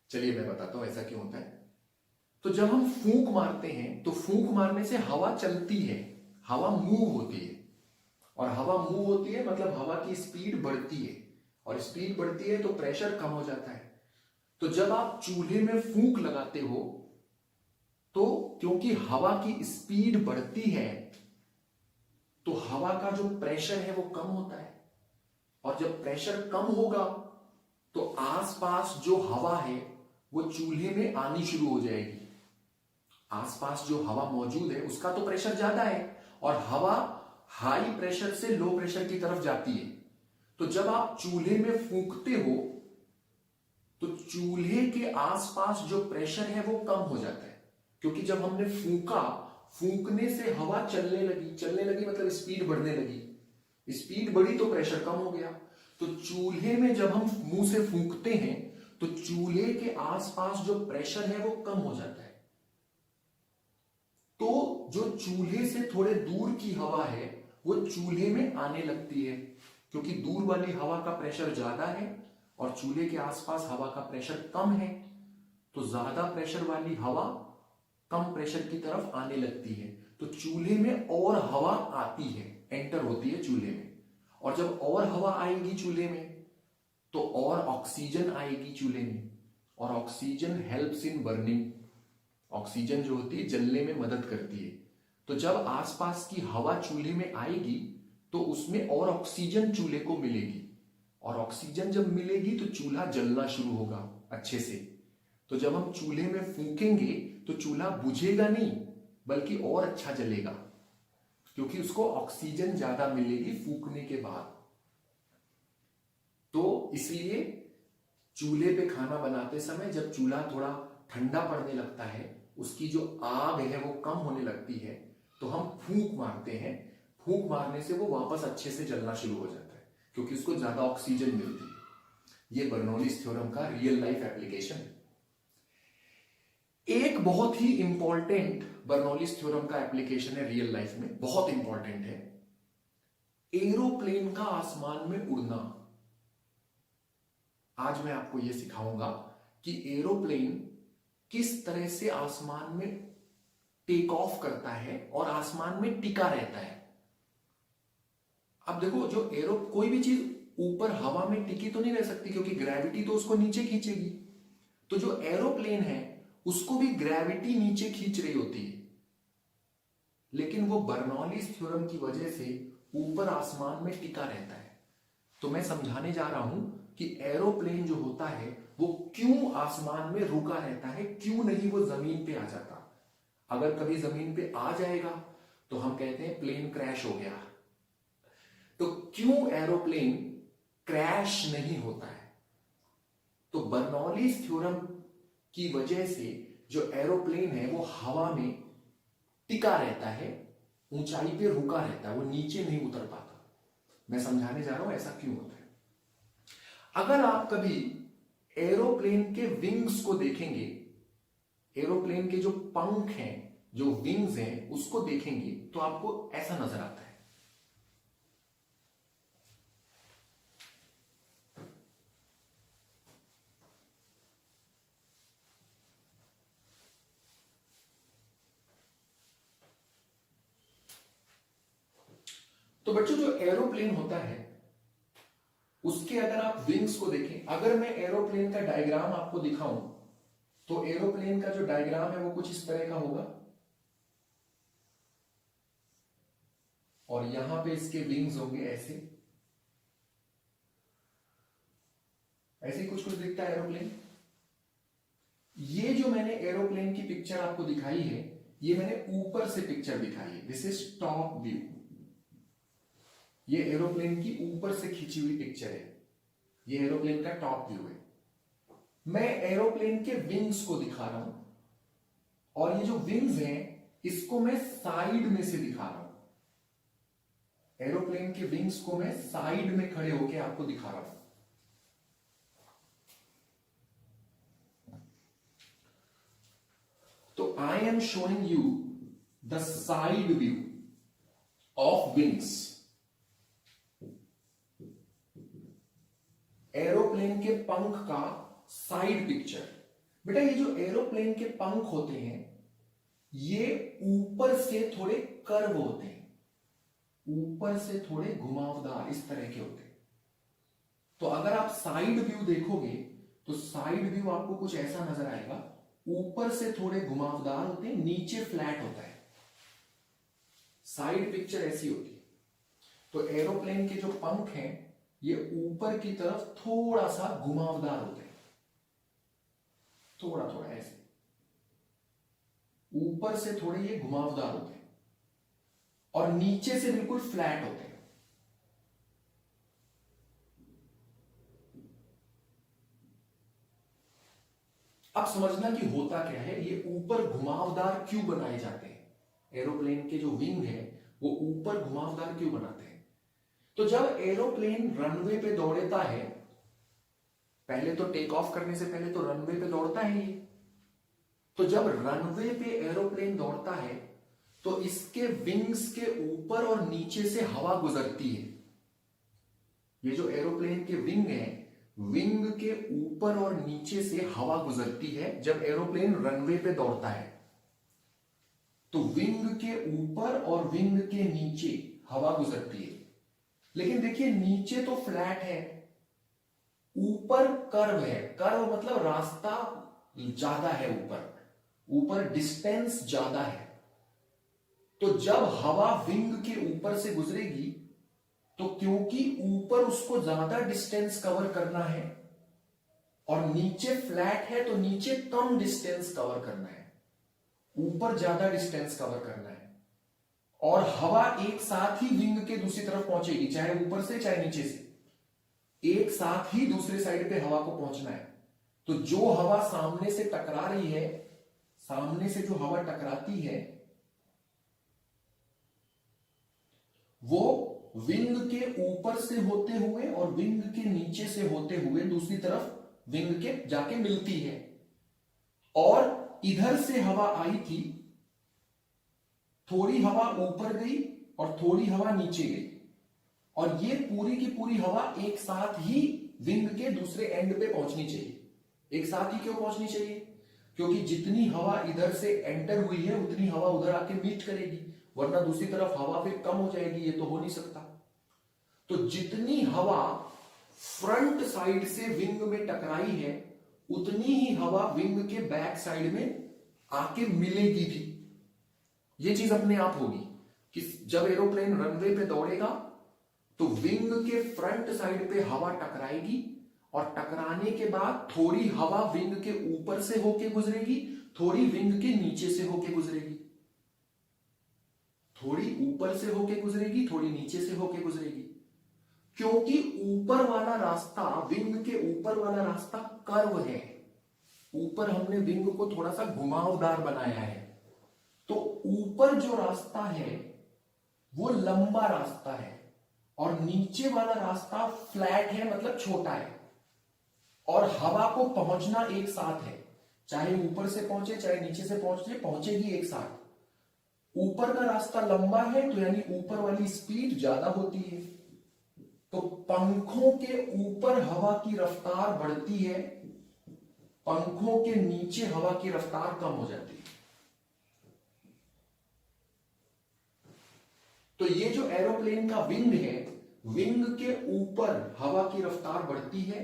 चलिए मैं बताता हूं ऐसा क्यों होता है। तो जब हम फूंक मारते हैं तो फूंक मारने से हवा चलती है, हवा मूव होती है, और हवा मूव होती है मतलब हवा की स्पीड बढ़ती है, और स्पीड बढ़ती है तो प्रेशर कम हो जाता है। तो जब आप चूल्हे में फूंक लगाते हो तो क्योंकि हवा की स्पीड बढ़ती है तो हवा का जो प्रेशर है वो कम होता है, और जब प्रेशर कम होगा तो आसपास जो हवा है वो चूल्हे में आनी शुरू हो जाएगी। आसपास जो हवा मौजूद है उसका तो प्रेशर ज्यादा है, और हवा हाई प्रेशर से लो प्रेशर की तरफ जाती है। तो जब आप चूल्हे में फूंकते हो तो चूल्हे के आसपास जो प्रेशर है वो कम हो जाता है, क्योंकि जब हमने फूंका, फूंकने से हवा चलने लगी मतलब स्पीड बढ़ने लगी। स्पीड बढ़ी तो प्रेशर कम हो गया। तो चूल्हे में जब हम मुंह से फूंकते हैं तो चूल्हे के आसपास जो प्रेशर है वो कम हो जाता है। तो जो चूल्हे से थोड़े दूर की हवा है वो चूल्हे में आने लगती है, क्योंकि दूर वाली हवा का प्रेशर ज्यादा है और चूल्हे के आसपास हवा का प्रेशर कम है, तो ज्यादा प्रेशर वाली हवा कम प्रेशर की तरफ आने लगती है, तो चूल्हे में और हवा आती है, एंटर होती है चूल्हे में। और जब और हवा आएगी चूल्हे में तो और ऑक्सीजन आएगी चूल्हे में, और oxygen helps in burning. Oxygen जो होती है जलने में मदद करती है। तो जब आसपास की हवा चूल्हे में आएगी तो उसमें और ऑक्सीजन चूल्हे को मिलेगी, और ऑक्सीजन जब मिलेगी तो चूल्हा जलना शुरू होगा अच्छे से। तो जब हम चूल्हे में फूकेंगे तो चूल्हा बुझेगा नहीं बल्कि और अच्छा जलेगा, क्योंकि उसको ऑक्सीजन ज्यादा मिलेगी फूकने के बाद। तो इसलिए चूल्हे पे खाना बनाते समय जब चूल्हा थोड़ा ठंडा पड़ने लगता है, उसकी जो आग है वो कम होने लगती है, तो हम फूंक मारते हैं। फूंक मारने से वो वापस अच्छे से जलना शुरू हो जाता है, क्योंकि उसको ज्यादा ऑक्सीजन मिलती है। ये बर्नौलीज थ्योरम का रियल लाइफ एप्लीकेशन है। एक बहुत ही इंपॉर्टेंट बर्नौलीज थ्योरम का एप्लीकेशन है रियल लाइफ में, बहुत इंपॉर्टेंट है, एरोप्लेन का आसमान में उड़ना। आज मैं आपको यह सिखाऊंगा कि एरोप्लेन किस तरह से आसमान में टेक ऑफ करता है और आसमान में टिका रहता है। अब देखो, जो कोई भी चीज ऊपर हवा में टिकी तो नहीं रह सकती, क्योंकि ग्रेविटी तो उसको नीचे खींचेगी। तो जो एरोप्लेन है उसको भी ग्रेविटी नीचे खींच रही होती है, लेकिन वो बर्नौलीज थ्योरम की वजह से ऊपर आसमान में टिका रहता है। तो मैं समझाने जा रहा हूं कि एरोप्लेन जो होता है वो क्यों आसमान में रुका रहता है, क्यों नहीं वो जमीन पे आ जाता। अगर कभी जमीन पे आ जाएगा तो हम कहते हैं प्लेन क्रैश हो गया। तो क्यों एरोप्लेन क्रैश नहीं होता है? तो बर्नौलीज थ्योरम की वजह से जो एरोप्लेन है वो हवा में टिका रहता है, ऊंचाई पे रुका रहता है, वो नीचे नहीं उतर पाता। मैं समझाने जा रहा हूं ऐसा क्यों होता है। अगर आप कभी एरोप्लेन के विंग्स को देखेंगे, एरोप्लेन के जो पंख हैं, जो विंग्स हैं, उसको देखेंगे तो आपको ऐसा नजर आता है। तो बच्चों, जो एरोप्लेन होता है उसके अगर आप विंग्स को देखें, अगर मैं एरोप्लेन का डायग्राम आपको दिखाऊं तो एरोप्लेन का जो डायग्राम है वो कुछ इस तरह का होगा, और यहां पे इसके विंग्स होंगे ऐसे ऐसे कुछ कुछ दिखता है एरोप्लेन। ये जो मैंने एरोप्लेन की पिक्चर आपको दिखाई है, ये मैंने ऊपर से पिक्चर दिखाई है। This is top view. ये एरोप्लेन की ऊपर से खींची हुई पिक्चर है, ये एरोप्लेन का टॉप व्यू है। मैं एरोप्लेन के विंग्स को दिखा रहा हूं, और ये जो विंग्स हैं इसको मैं साइड में से दिखा रहा हूं। एरोप्लेन के विंग्स को मैं साइड में खड़े होकर आपको दिखा रहा हूं। तो I am showing you the side view of wings. Aeroplane के पंख का साइड पिक्चर। बेटा, ये जो एरोप्लेन के पंख होते हैं ये ऊपर से थोड़े कर्व होते हैं, ऊपर से थोड़े घुमावदार इस तरह के होते हैं। तो अगर आप साइड व्यू देखोगे तो साइड व्यू आपको कुछ ऐसा नजर आएगा, ऊपर से थोड़े घुमावदार होते हैं, नीचे फ्लैट होता है। साइड पिक्चर ऐसी होती है। तो एरोप्लेन के जो पंख हैं ये ऊपर की तरफ थोड़ा सा घुमावदार होते हैं, थोड़ा थोड़ा ऐसे ऊपर से थोड़े ये घुमावदार होते हैं, और नीचे से बिल्कुल फ्लैट होते हैं। अब समझना कि होता क्या है, ये ऊपर घुमावदार क्यों बनाए जाते हैं। एरोप्लेन के जो विंग है वो ऊपर घुमावदार क्यों बनाते हैं? तो जब एरोप्लेन रनवे पे दौड़ता है, पहले तो टेक ऑफ करने से पहले तो रनवे पे दौड़ता है ये। तो जब रनवे पे एरोप्लेन दौड़ता है तो इसके विंग्स के ऊपर और नीचे से हवा गुजरती है। ये जो एरोप्लेन के विंग है, विंग के ऊपर और नीचे से हवा गुजरती है जब एरोप्लेन रनवे पे दौड़ता है। तो विंग के ऊपर और विंग के नीचे हवा गुजरती है। लेकिन देखिए नीचे तो फ्लैट है, ऊपर कर्व है। कर्व मतलब रास्ता ज्यादा है, ऊपर डिस्टेंस ज्यादा है। तो जब हवा विंग के ऊपर से गुजरेगी तो क्योंकि ऊपर उसको ज्यादा डिस्टेंस कवर करना है और नीचे फ्लैट है, तो नीचे कम डिस्टेंस कवर करना है, ऊपर ज्यादा डिस्टेंस कवर करना है। और हवा एक साथ ही विंग के दूसरी तरफ पहुंचेगी, चाहे ऊपर से चाहे नीचे से, एक साथ ही दूसरे साइड पे हवा को पहुंचना है। तो जो हवा सामने से टकरा रही है, सामने से जो हवा टकराती है वो विंग के ऊपर से होते हुए और विंग के नीचे से होते हुए दूसरी तरफ विंग के जाके मिलती है। और इधर से हवा आई थी, थोड़ी हवा ऊपर गई और थोड़ी हवा नीचे गई, और ये पूरी की पूरी हवा एक साथ ही विंग के दूसरे एंड पे पहुंचनी चाहिए। एक साथ ही क्यों पहुंचनी चाहिए? क्योंकि जितनी हवा इधर से एंटर हुई है उतनी हवा उधर आके मीट करेगी, वरना दूसरी तरफ हवा फिर कम हो जाएगी, ये तो हो नहीं सकता। तो जितनी हवा फ्रंट साइड से विंग में टकराई है उतनी ही हवा विंग के बैक साइड में आके मिलेगी भी। ये चीज अपने आप होगी कि जब एरोप्लेन रनवे पे दौड़ेगा तो विंग के फ्रंट साइड पे हवा टकराएगी और टकराने के बाद थोड़ी हवा विंग के ऊपर से होके गुजरेगी, थोड़ी विंग के नीचे से होके गुजरेगी, थोड़ी ऊपर से होके गुजरेगी, थोड़ी नीचे से होके गुजरेगी। क्योंकि ऊपर वाला रास्ता, विंग के ऊपर वाला रास्ता कर्व है, ऊपर हमने विंग को थोड़ा सा घुमावदार बनाया है, तो ऊपर जो रास्ता है वो लंबा रास्ता है और नीचे वाला रास्ता फ्लैट है, मतलब छोटा है। और हवा को पहुंचना एक साथ है, चाहे ऊपर से पहुंचे चाहे नीचे से पहुंचे, पहुंचेगी एक साथ। ऊपर का रास्ता लंबा है तो यानी ऊपर वाली स्पीड ज्यादा होती है, तो पंखों के ऊपर हवा की रफ्तार बढ़ती है, पंखों के नीचे हवा की रफ्तार कम हो जाती है। तो ये जो एरोप्लेन का विंग है, विंग के ऊपर हवा की रफ्तार बढ़ती है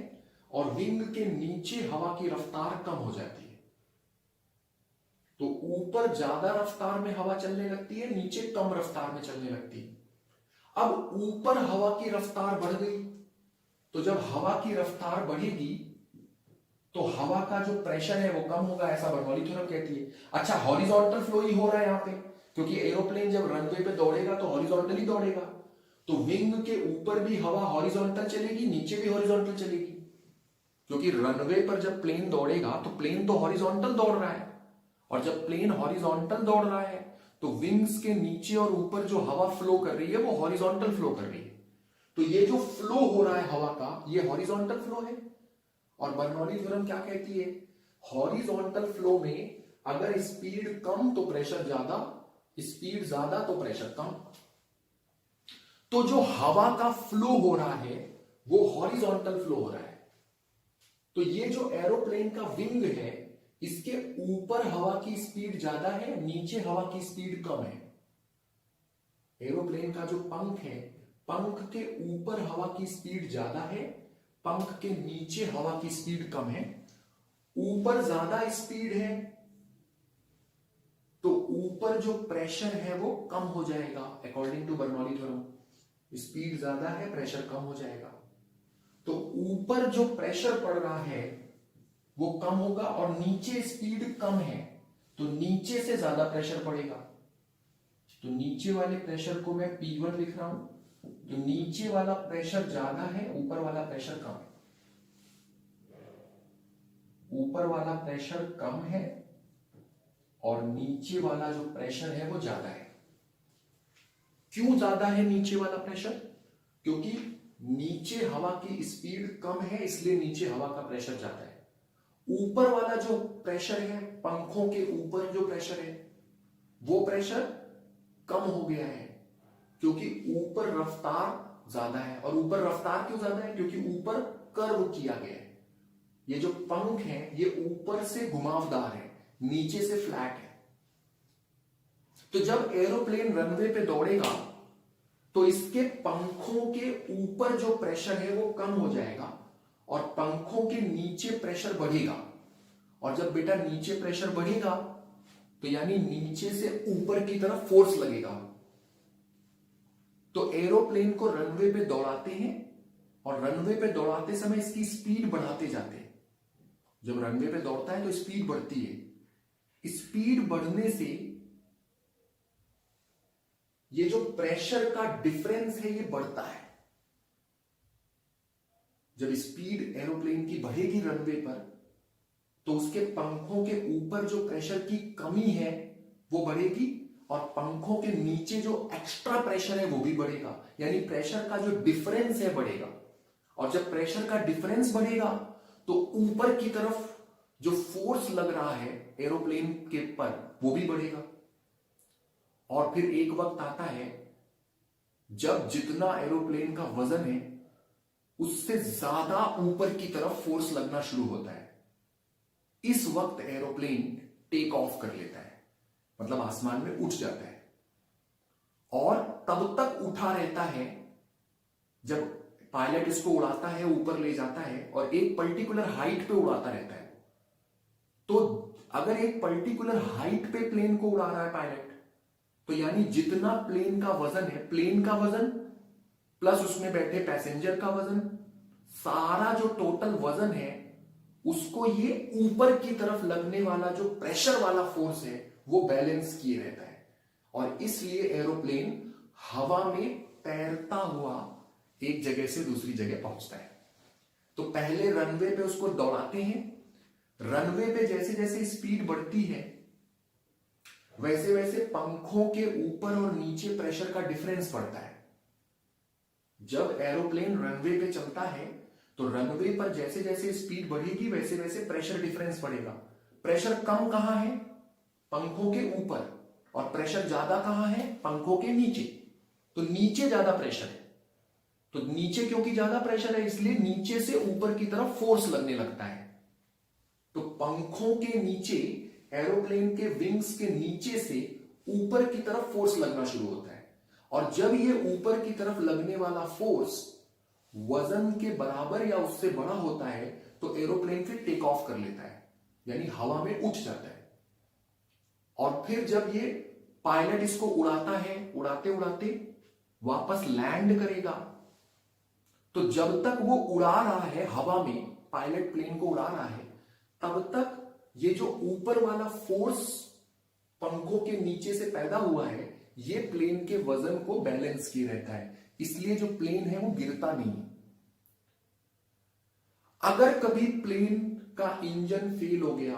और विंग के नीचे हवा की रफ्तार कम हो जाती है। तो ऊपर ज्यादा रफ्तार में हवा चलने लगती है, नीचे कम रफ्तार में चलने लगती है। अब ऊपर हवा की रफ्तार बढ़ गई, तो जब हवा की रफ्तार बढ़ेगी तो हवा का जो प्रेशर है वो कम होगा, ऐसा बर्नौली थ्योरम कहती है। अच्छा, हॉरिजॉन्टल फ्लो ही हो रहा है यहां पे, क्योंकि एरोप्लेन जब रनवे पे दौड़ेगा तो हॉरिजॉन्टली दौड़ेगा, तो विंग के ऊपर भी हवा हॉरिजॉन्टल चलेगी, नीचे भी हॉरिजॉन्टल चलेगी। क्योंकि रनवे पर जब प्लेन दौड़ेगा तो प्लेन तो हॉरिजॉन्टल दौड़ रहा है, और जब प्लेन हॉरिजॉन्टल दौड़ रहा है तो विंग्स के नीचे और ऊपर जो हवा फ्लो कर रही है वो हॉरिजॉन्टल फ्लो कर रही है। तो ये जो फ्लो हो रहा है हवा का, ये हॉरिजॉन्टल फ्लो है। और बर्नौली थ्योरम क्या कहती है? हॉरिजॉन्टल फ्लो में अगर स्पीड कम तो प्रेशर ज्यादा, स्पीड ज्यादा तो प्रेशर कम। तो जो हवा का फ्लो हो रहा है वो हॉरिजॉन्टल फ्लो हो रहा है। तो ये जो एरोप्लेन का विंग है, इसके ऊपर हवा की स्पीड ज्यादा है, नीचे हवा की स्पीड कम है। एरोप्लेन का जो पंख है, पंख के ऊपर हवा की स्पीड ज्यादा है, पंख के नीचे हवा की स्पीड कम है। ऊपर ज्यादा स्पीड है तो ऊपर जो प्रेशर है वो कम हो जाएगा, according to Bernoulli theorem. Speed ज्यादा है, प्रेशर कम हो जाएगा। तो ऊपर जो प्रेशर पड़ रहा है वो कम होगा और नीचे स्पीड कम है तो नीचे से ज्यादा प्रेशर पड़ेगा। तो नीचे वाले प्रेशर को मैं P1 लिख रहा हूं, तो नीचे वाला प्रेशर ज्यादा है, ऊपर वाला प्रेशर कम है। ऊपर वाला प्रेशर कम है और नीचे वाला जो प्रेशर है वो ज्यादा है। क्यों ज्यादा है नीचे वाला प्रेशर? क्योंकि नीचे हवा की स्पीड कम है, इसलिए नीचे हवा का प्रेशर ज्यादा है। ऊपर वाला जो प्रेशर है, पंखों के ऊपर जो प्रेशर है, वो प्रेशर कम हो गया है, क्योंकि ऊपर रफ्तार ज्यादा है। और ऊपर रफ्तार क्यों ज्यादा है? क्योंकि ऊपर कर्व किया गया है। ये जो पंख है ये ऊपर से घुमावदार है, नीचे से फ्लैट है। तो जब एरोप्लेन रनवे पे दौड़ेगा तो इसके पंखों के ऊपर जो प्रेशर है वो कम हो जाएगा और पंखों के नीचे प्रेशर बढ़ेगा। और जब बेटा नीचे प्रेशर बढ़ेगा तो यानी नीचे से ऊपर की तरफ फोर्स लगेगा। तो एरोप्लेन को रनवे पे दौड़ाते हैं और रनवे पे दौड़ाते समय इसकी स्पीड बढ़ाते जाते हैं। जब रनवे पे दौड़ता है तो स्पीड बढ़ती है। स्पीड बढ़ने से ये जो प्रेशर का डिफरेंस है ये बढ़ता है। जब स्पीड एरोप्लेन की बढ़ेगी रनवे पर तो उसके पंखों के ऊपर जो प्रेशर की कमी है वो बढ़ेगी और पंखों के नीचे जो एक्स्ट्रा प्रेशर है वो भी बढ़ेगा, यानी प्रेशर का जो डिफरेंस है बढ़ेगा। और जब प्रेशर का डिफरेंस बढ़ेगा तो ऊपर की तरफ जो फोर्स लग रहा है एरोप्लेन के पर वो भी बढ़ेगा। और फिर एक वक्त आता है जब जितना एरोप्लेन का वजन है उससे ज्यादा ऊपर की तरफ फोर्स लगना शुरू होता है। इस वक्त एरोप्लेन टेक ऑफ कर लेता है, मतलब आसमान में उठ जाता है और तब तक उठा रहता है जब पायलट इसको उड़ाता है, ऊपर ले जाता है और एक पर्टिकुलर हाइट पे उड़ाता रहता है। तो अगर एक पर्टिकुलर हाइट पे प्लेन को उड़ा रहा है पायलट तो यानी जितना प्लेन का वजन है, प्लेन का वजन प्लस उसमें बैठे पैसेंजर का वजन, सारा जो टोटल वजन है उसको ये ऊपर की तरफ लगने वाला जो प्रेशर वाला फोर्स है वो बैलेंस किए रहता है। और इसलिए एरोप्लेन हवा में तैरता हुआ एक जगह से दूसरी जगह पहुंचता है। तो पहले रनवे पे उसको दौड़ाते हैं। रनवे पे जैसे जैसे स्पीड बढ़ती है वैसे वैसे पंखों के ऊपर और नीचे प्रेशर का डिफरेंस बढ़ता है। जब एरोप्लेन रनवे पे चलता है तो रनवे पर जैसे जैसे स्पीड बढ़ेगी वैसे वैसे प्रेशर डिफरेंस बढ़ेगा। प्रेशर कम कहां है? पंखों के ऊपर। और प्रेशर ज्यादा कहां है? पंखों के नीचे। तो नीचे ज्यादा प्रेशर है। तो नीचे क्योंकि ज्यादा प्रेशर है इसलिए नीचे से ऊपर की तरफ फोर्स लगने लगता है। तो पंखों के नीचे, एरोप्लेन के विंग्स के नीचे से ऊपर की तरफ फोर्स लगना शुरू होता है। और जब ये ऊपर की तरफ लगने वाला फोर्स वजन के बराबर या उससे बड़ा होता है तो एरोप्लेन फिर टेक ऑफ कर लेता है, यानी हवा में उठ जाता है। और फिर जब ये पायलट इसको उड़ाता है, उड़ाते उड़ाते वापस लैंड करेगा तो जब तक वो उड़ा रहा है हवा में, पायलट प्लेन को उड़ा रहा है, तब तक ये जो ऊपर वाला फोर्स पंखों के नीचे से पैदा हुआ है ये प्लेन के वजन को बैलेंस किए रहता है। इसलिए जो प्लेन है वो गिरता नहीं। अगर कभी प्लेन का इंजन फेल हो गया,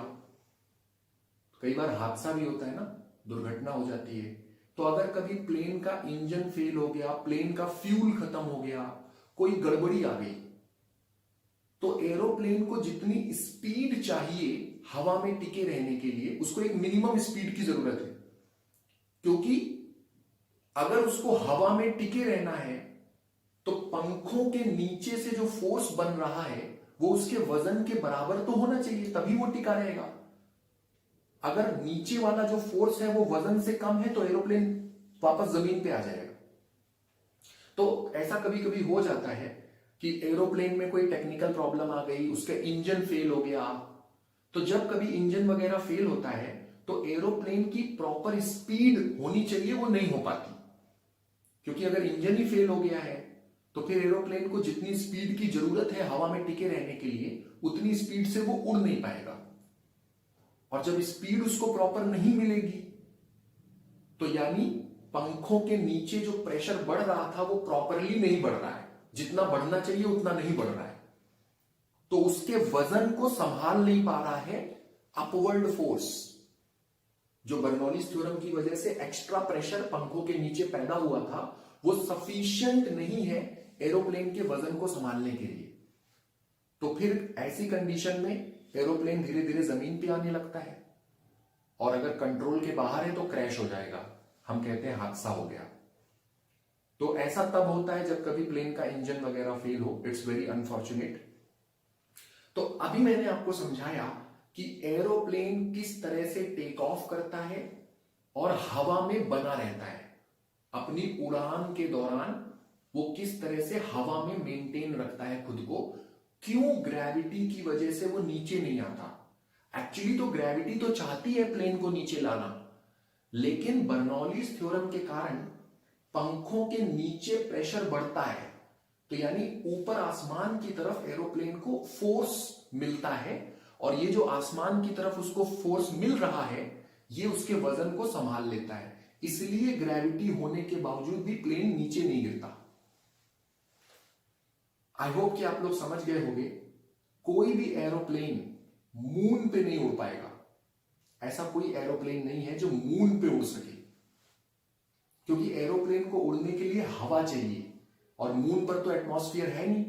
कई बार हादसा भी होता है ना, दुर्घटना हो जाती है, तो अगर कभी प्लेन का इंजन फेल हो गया, प्लेन का फ्यूल खत्म हो गया, कोई गड़बड़ी आ गई, तो एरोप्लेन को जितनी स्पीड चाहिए हवा में टिके रहने के लिए उसको एक मिनिमम स्पीड की जरूरत है। क्योंकि अगर उसको हवा में टिके रहना है तो पंखों के नीचे से जो फोर्स बन रहा है वो उसके वजन के बराबर तो होना चाहिए, तभी वो टिका रहेगा। अगर नीचे वाला जो फोर्स है वो वजन से कम है तो एरोप्लेन वापस जमीन पे आ जाएगा। तो ऐसा कभी कभी हो जाता है कि एरोप्लेन में कोई टेक्निकल प्रॉब्लम आ गई, उसका इंजन फेल हो गया। तो जब कभी इंजन वगैरह फेल होता है तो एरोप्लेन की प्रॉपर स्पीड होनी चाहिए, वो नहीं हो पाती। क्योंकि अगर इंजन ही फेल हो गया है तो फिर एरोप्लेन को जितनी स्पीड की जरूरत है हवा में टिके रहने के लिए उतनी स्पीड से वो उड़ नहीं पाएगा। और जब स्पीड उसको प्रॉपर नहीं मिलेगी तो यानी पंखों के नीचे जो प्रेशर बढ़ रहा था वो प्रॉपरली नहीं बढ़ रहा है, जितना बढ़ना चाहिए उतना नहीं बढ़ रहा है। तो उसके वजन को संभाल नहीं पा रहा है अपवर्ड फोर्स। जो बर्नौलीज थ्योरम की वजह से एक्स्ट्रा प्रेशर पंखों के नीचे पैदा हुआ था वो सफिशिएंट नहीं है एरोप्लेन के वजन को संभालने के लिए। तो फिर ऐसी कंडीशन में एरोप्लेन धीरे धीरे जमीन पे आने लगता है और अगर कंट्रोल के बाहर है तो क्रैश हो जाएगा, हम कहते हैं हादसा हो गया। तो ऐसा तब होता है जब कभी प्लेन का इंजन वगैरह फेल हो, इट्स वेरी अनफॉर्चुनेट। तो अभी मैंने आपको समझाया कि एरोप्लेन किस तरह से टेक ऑफ करता है और हवा में बना रहता है। अपनी उड़ान के दौरान वो किस तरह से हवा में मेंटेन रखता है खुद को, क्यों ग्रेविटी की वजह से वो नीचे नहीं आता। एक्चुअली तो ग्रेविटी तो चाहती है प्लेन को नीचे लाना, लेकिन बर्नौलीज थ्योरम के कारण पंखों के नीचे प्रेशर बढ़ता है, तो यानी ऊपर आसमान की तरफ एरोप्लेन को फोर्स मिलता है, और ये जो आसमान की तरफ उसको फोर्स मिल रहा है ये उसके वजन को संभाल लेता है। इसलिए ग्रेविटी होने के बावजूद भी प्लेन नीचे नहीं गिरता। आई होप कि आप लोग समझ गए होंगे। कोई भी एरोप्लेन मून पे नहीं उड़ पाएगा। ऐसा कोई एरोप्लेन नहीं है जो मून पे उड़ सके, क्योंकि एरोप्लेन को उड़ने के लिए हवा चाहिए और मून पर तो एटमॉस्फेयर है नहीं।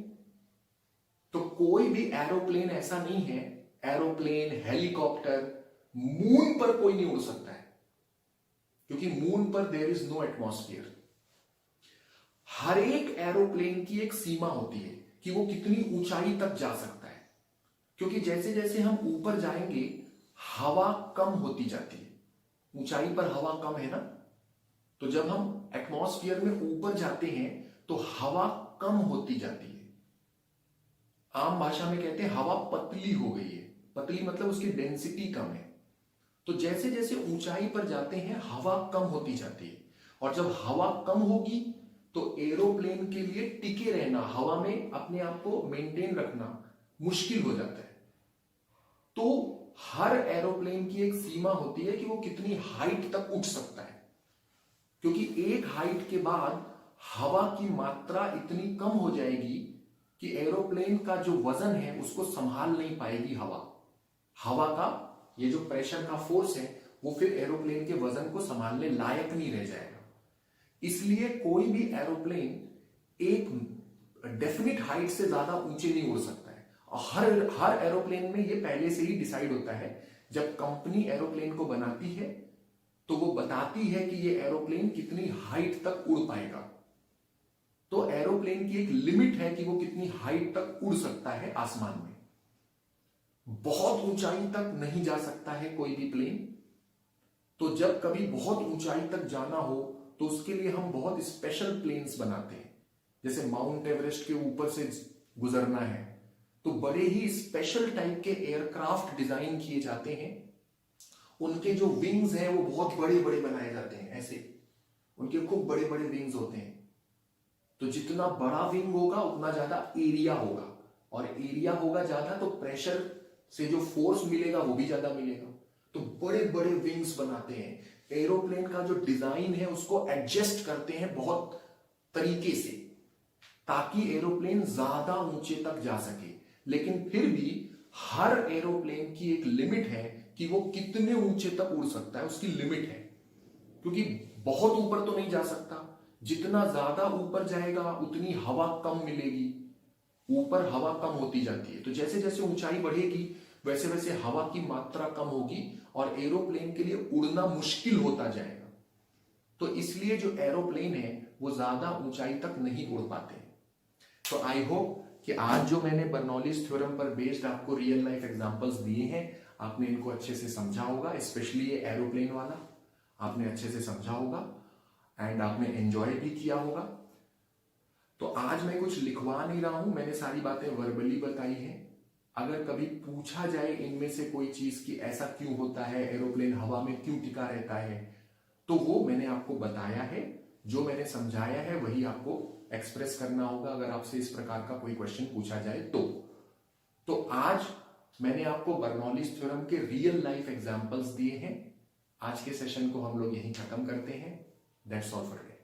तो कोई भी एरोप्लेन ऐसा नहीं है, एरोप्लेन, हेलीकॉप्टर, मून पर कोई नहीं उड़ सकता है, क्योंकि मून पर देयर इज नो एटमॉस्फेयर। हर एक एरोप्लेन की एक सीमा होती है कि वो कितनी ऊंचाई तक जा सकता है, क्योंकि जैसे जैसे हम ऊपर जाएंगे हवा कम होती जाती है। ऊंचाई पर हवा कम है ना, तो जब हम एटमॉस्फेयर में ऊपर जाते हैं तो हवा कम होती जाती है। आम भाषा में कहते हैं हवा पतली हो गई है। पतली मतलब उसकी डेंसिटी कम है। तो जैसे जैसे ऊंचाई पर जाते हैं हवा कम होती जाती है, और जब हवा कम होगी तो एरोप्लेन के लिए टिके रहना, हवा में अपने आप को मेंटेन रखना मुश्किल हो जाता है। तो हर एरोप्लेन की एक सीमा होती है कि वो कितनी हाइट तक उठ सकता है, क्योंकि एक हाइट के बाद हवा की मात्रा इतनी कम हो जाएगी कि एरोप्लेन का जो वजन है उसको संभाल नहीं पाएगी हवा का ये जो प्रेशर का फोर्स है वो फिर एरोप्लेन के वजन को संभालने लायक नहीं रह जाएगा। इसलिए कोई भी एरोप्लेन एक डेफिनिट हाइट से ज्यादा ऊंचे नहीं उड़ सकता है। और हर एरोप्लेन में ये पहले से ही डिसाइड होता है। जब कंपनी एरोप्लेन को बनाती है तो वो बताती है कि ये एरोप्लेन कितनी हाइट तक उड़ पाएगा। तो एरोप्लेन की एक लिमिट है कि वो कितनी हाइट तक उड़ सकता है आसमान में। बहुत ऊंचाई तक नहीं जा सकता है कोई भी प्लेन। तो जब कभी बहुत ऊंचाई तक जाना हो तो उसके लिए हम बहुत स्पेशल प्लेन्स बनाते हैं। जैसे माउंट एवरेस्ट के ऊपर से गुजरना है तो बड़े ही स्पेशल टाइप के एयरक्राफ्ट डिजाइन किए जाते हैं। उनके जो विंग्स हैं वो बहुत बड़े बड़े बनाए जाते हैं, ऐसे उनके खूब बड़े बड़े विंग्स होते हैं। तो जितना बड़ा विंग होगा उतना ज्यादा एरिया होगा, और एरिया होगा ज्यादा तो प्रेशर से जो फोर्स मिलेगा वो भी ज्यादा मिलेगा। तो बड़े बड़े विंग्स बनाते हैं। एरोप्लेन का जो डिजाइन है उसको एडजस्ट करते हैं बहुत तरीके से, ताकि एरोप्लेन ज्यादा ऊंचे तक जा सके। लेकिन फिर भी हर एरोप्लेन की एक लिमिट है कि वो कितने ऊंचे तक उड़ सकता है, उसकी लिमिट है। क्योंकि बहुत ऊपर तो नहीं जा सकता, जितना ज्यादा ऊपर जाएगा उतनी हवा कम मिलेगी। ऊपर हवा कम होती जाती है, तो जैसे जैसे ऊंचाई बढ़ेगी वैसे वैसे हवा की मात्रा कम होगी और एरोप्लेन के लिए उड़ना मुश्किल होता जाएगा। तो इसलिए जो एरोप्लेन है वो ज्यादा ऊंचाई तक नहीं उड़ पाते। तो आई होप कि आज जो मैंने बर्नौलीज थ्योरम पर बेस्ड आपको रियल लाइफ एग्जांपल्स दिए हैं आपने इनको अच्छे से समझा होगा। स्पेशली ये एरोप्लेन वाला आपने अच्छे से समझा होगा एंड आपने एंजॉय भी किया होगा। तो आज मैं कुछ लिखवा नहीं रहा हूं, मैंने सारी बातें वर्बली बताई हैं। अगर कभी पूछा जाए इनमें से कोई चीज कि ऐसा क्यों होता है, एरोप्लेन हवा में क्यों टिका रहता है, तो वो मैंने आपको बताया है। जो मैंने समझाया है वही आपको एक्सप्रेस करना होगा अगर आपसे इस प्रकार का कोई क्वेश्चन पूछा जाए तो आज मैंने आपको बर्नौलीज थ्योरम के रियल लाइफ एग्जांपल्स दिए हैं। आज के सेशन को हम लोग यहीं खत्म करते हैं। That's all for today.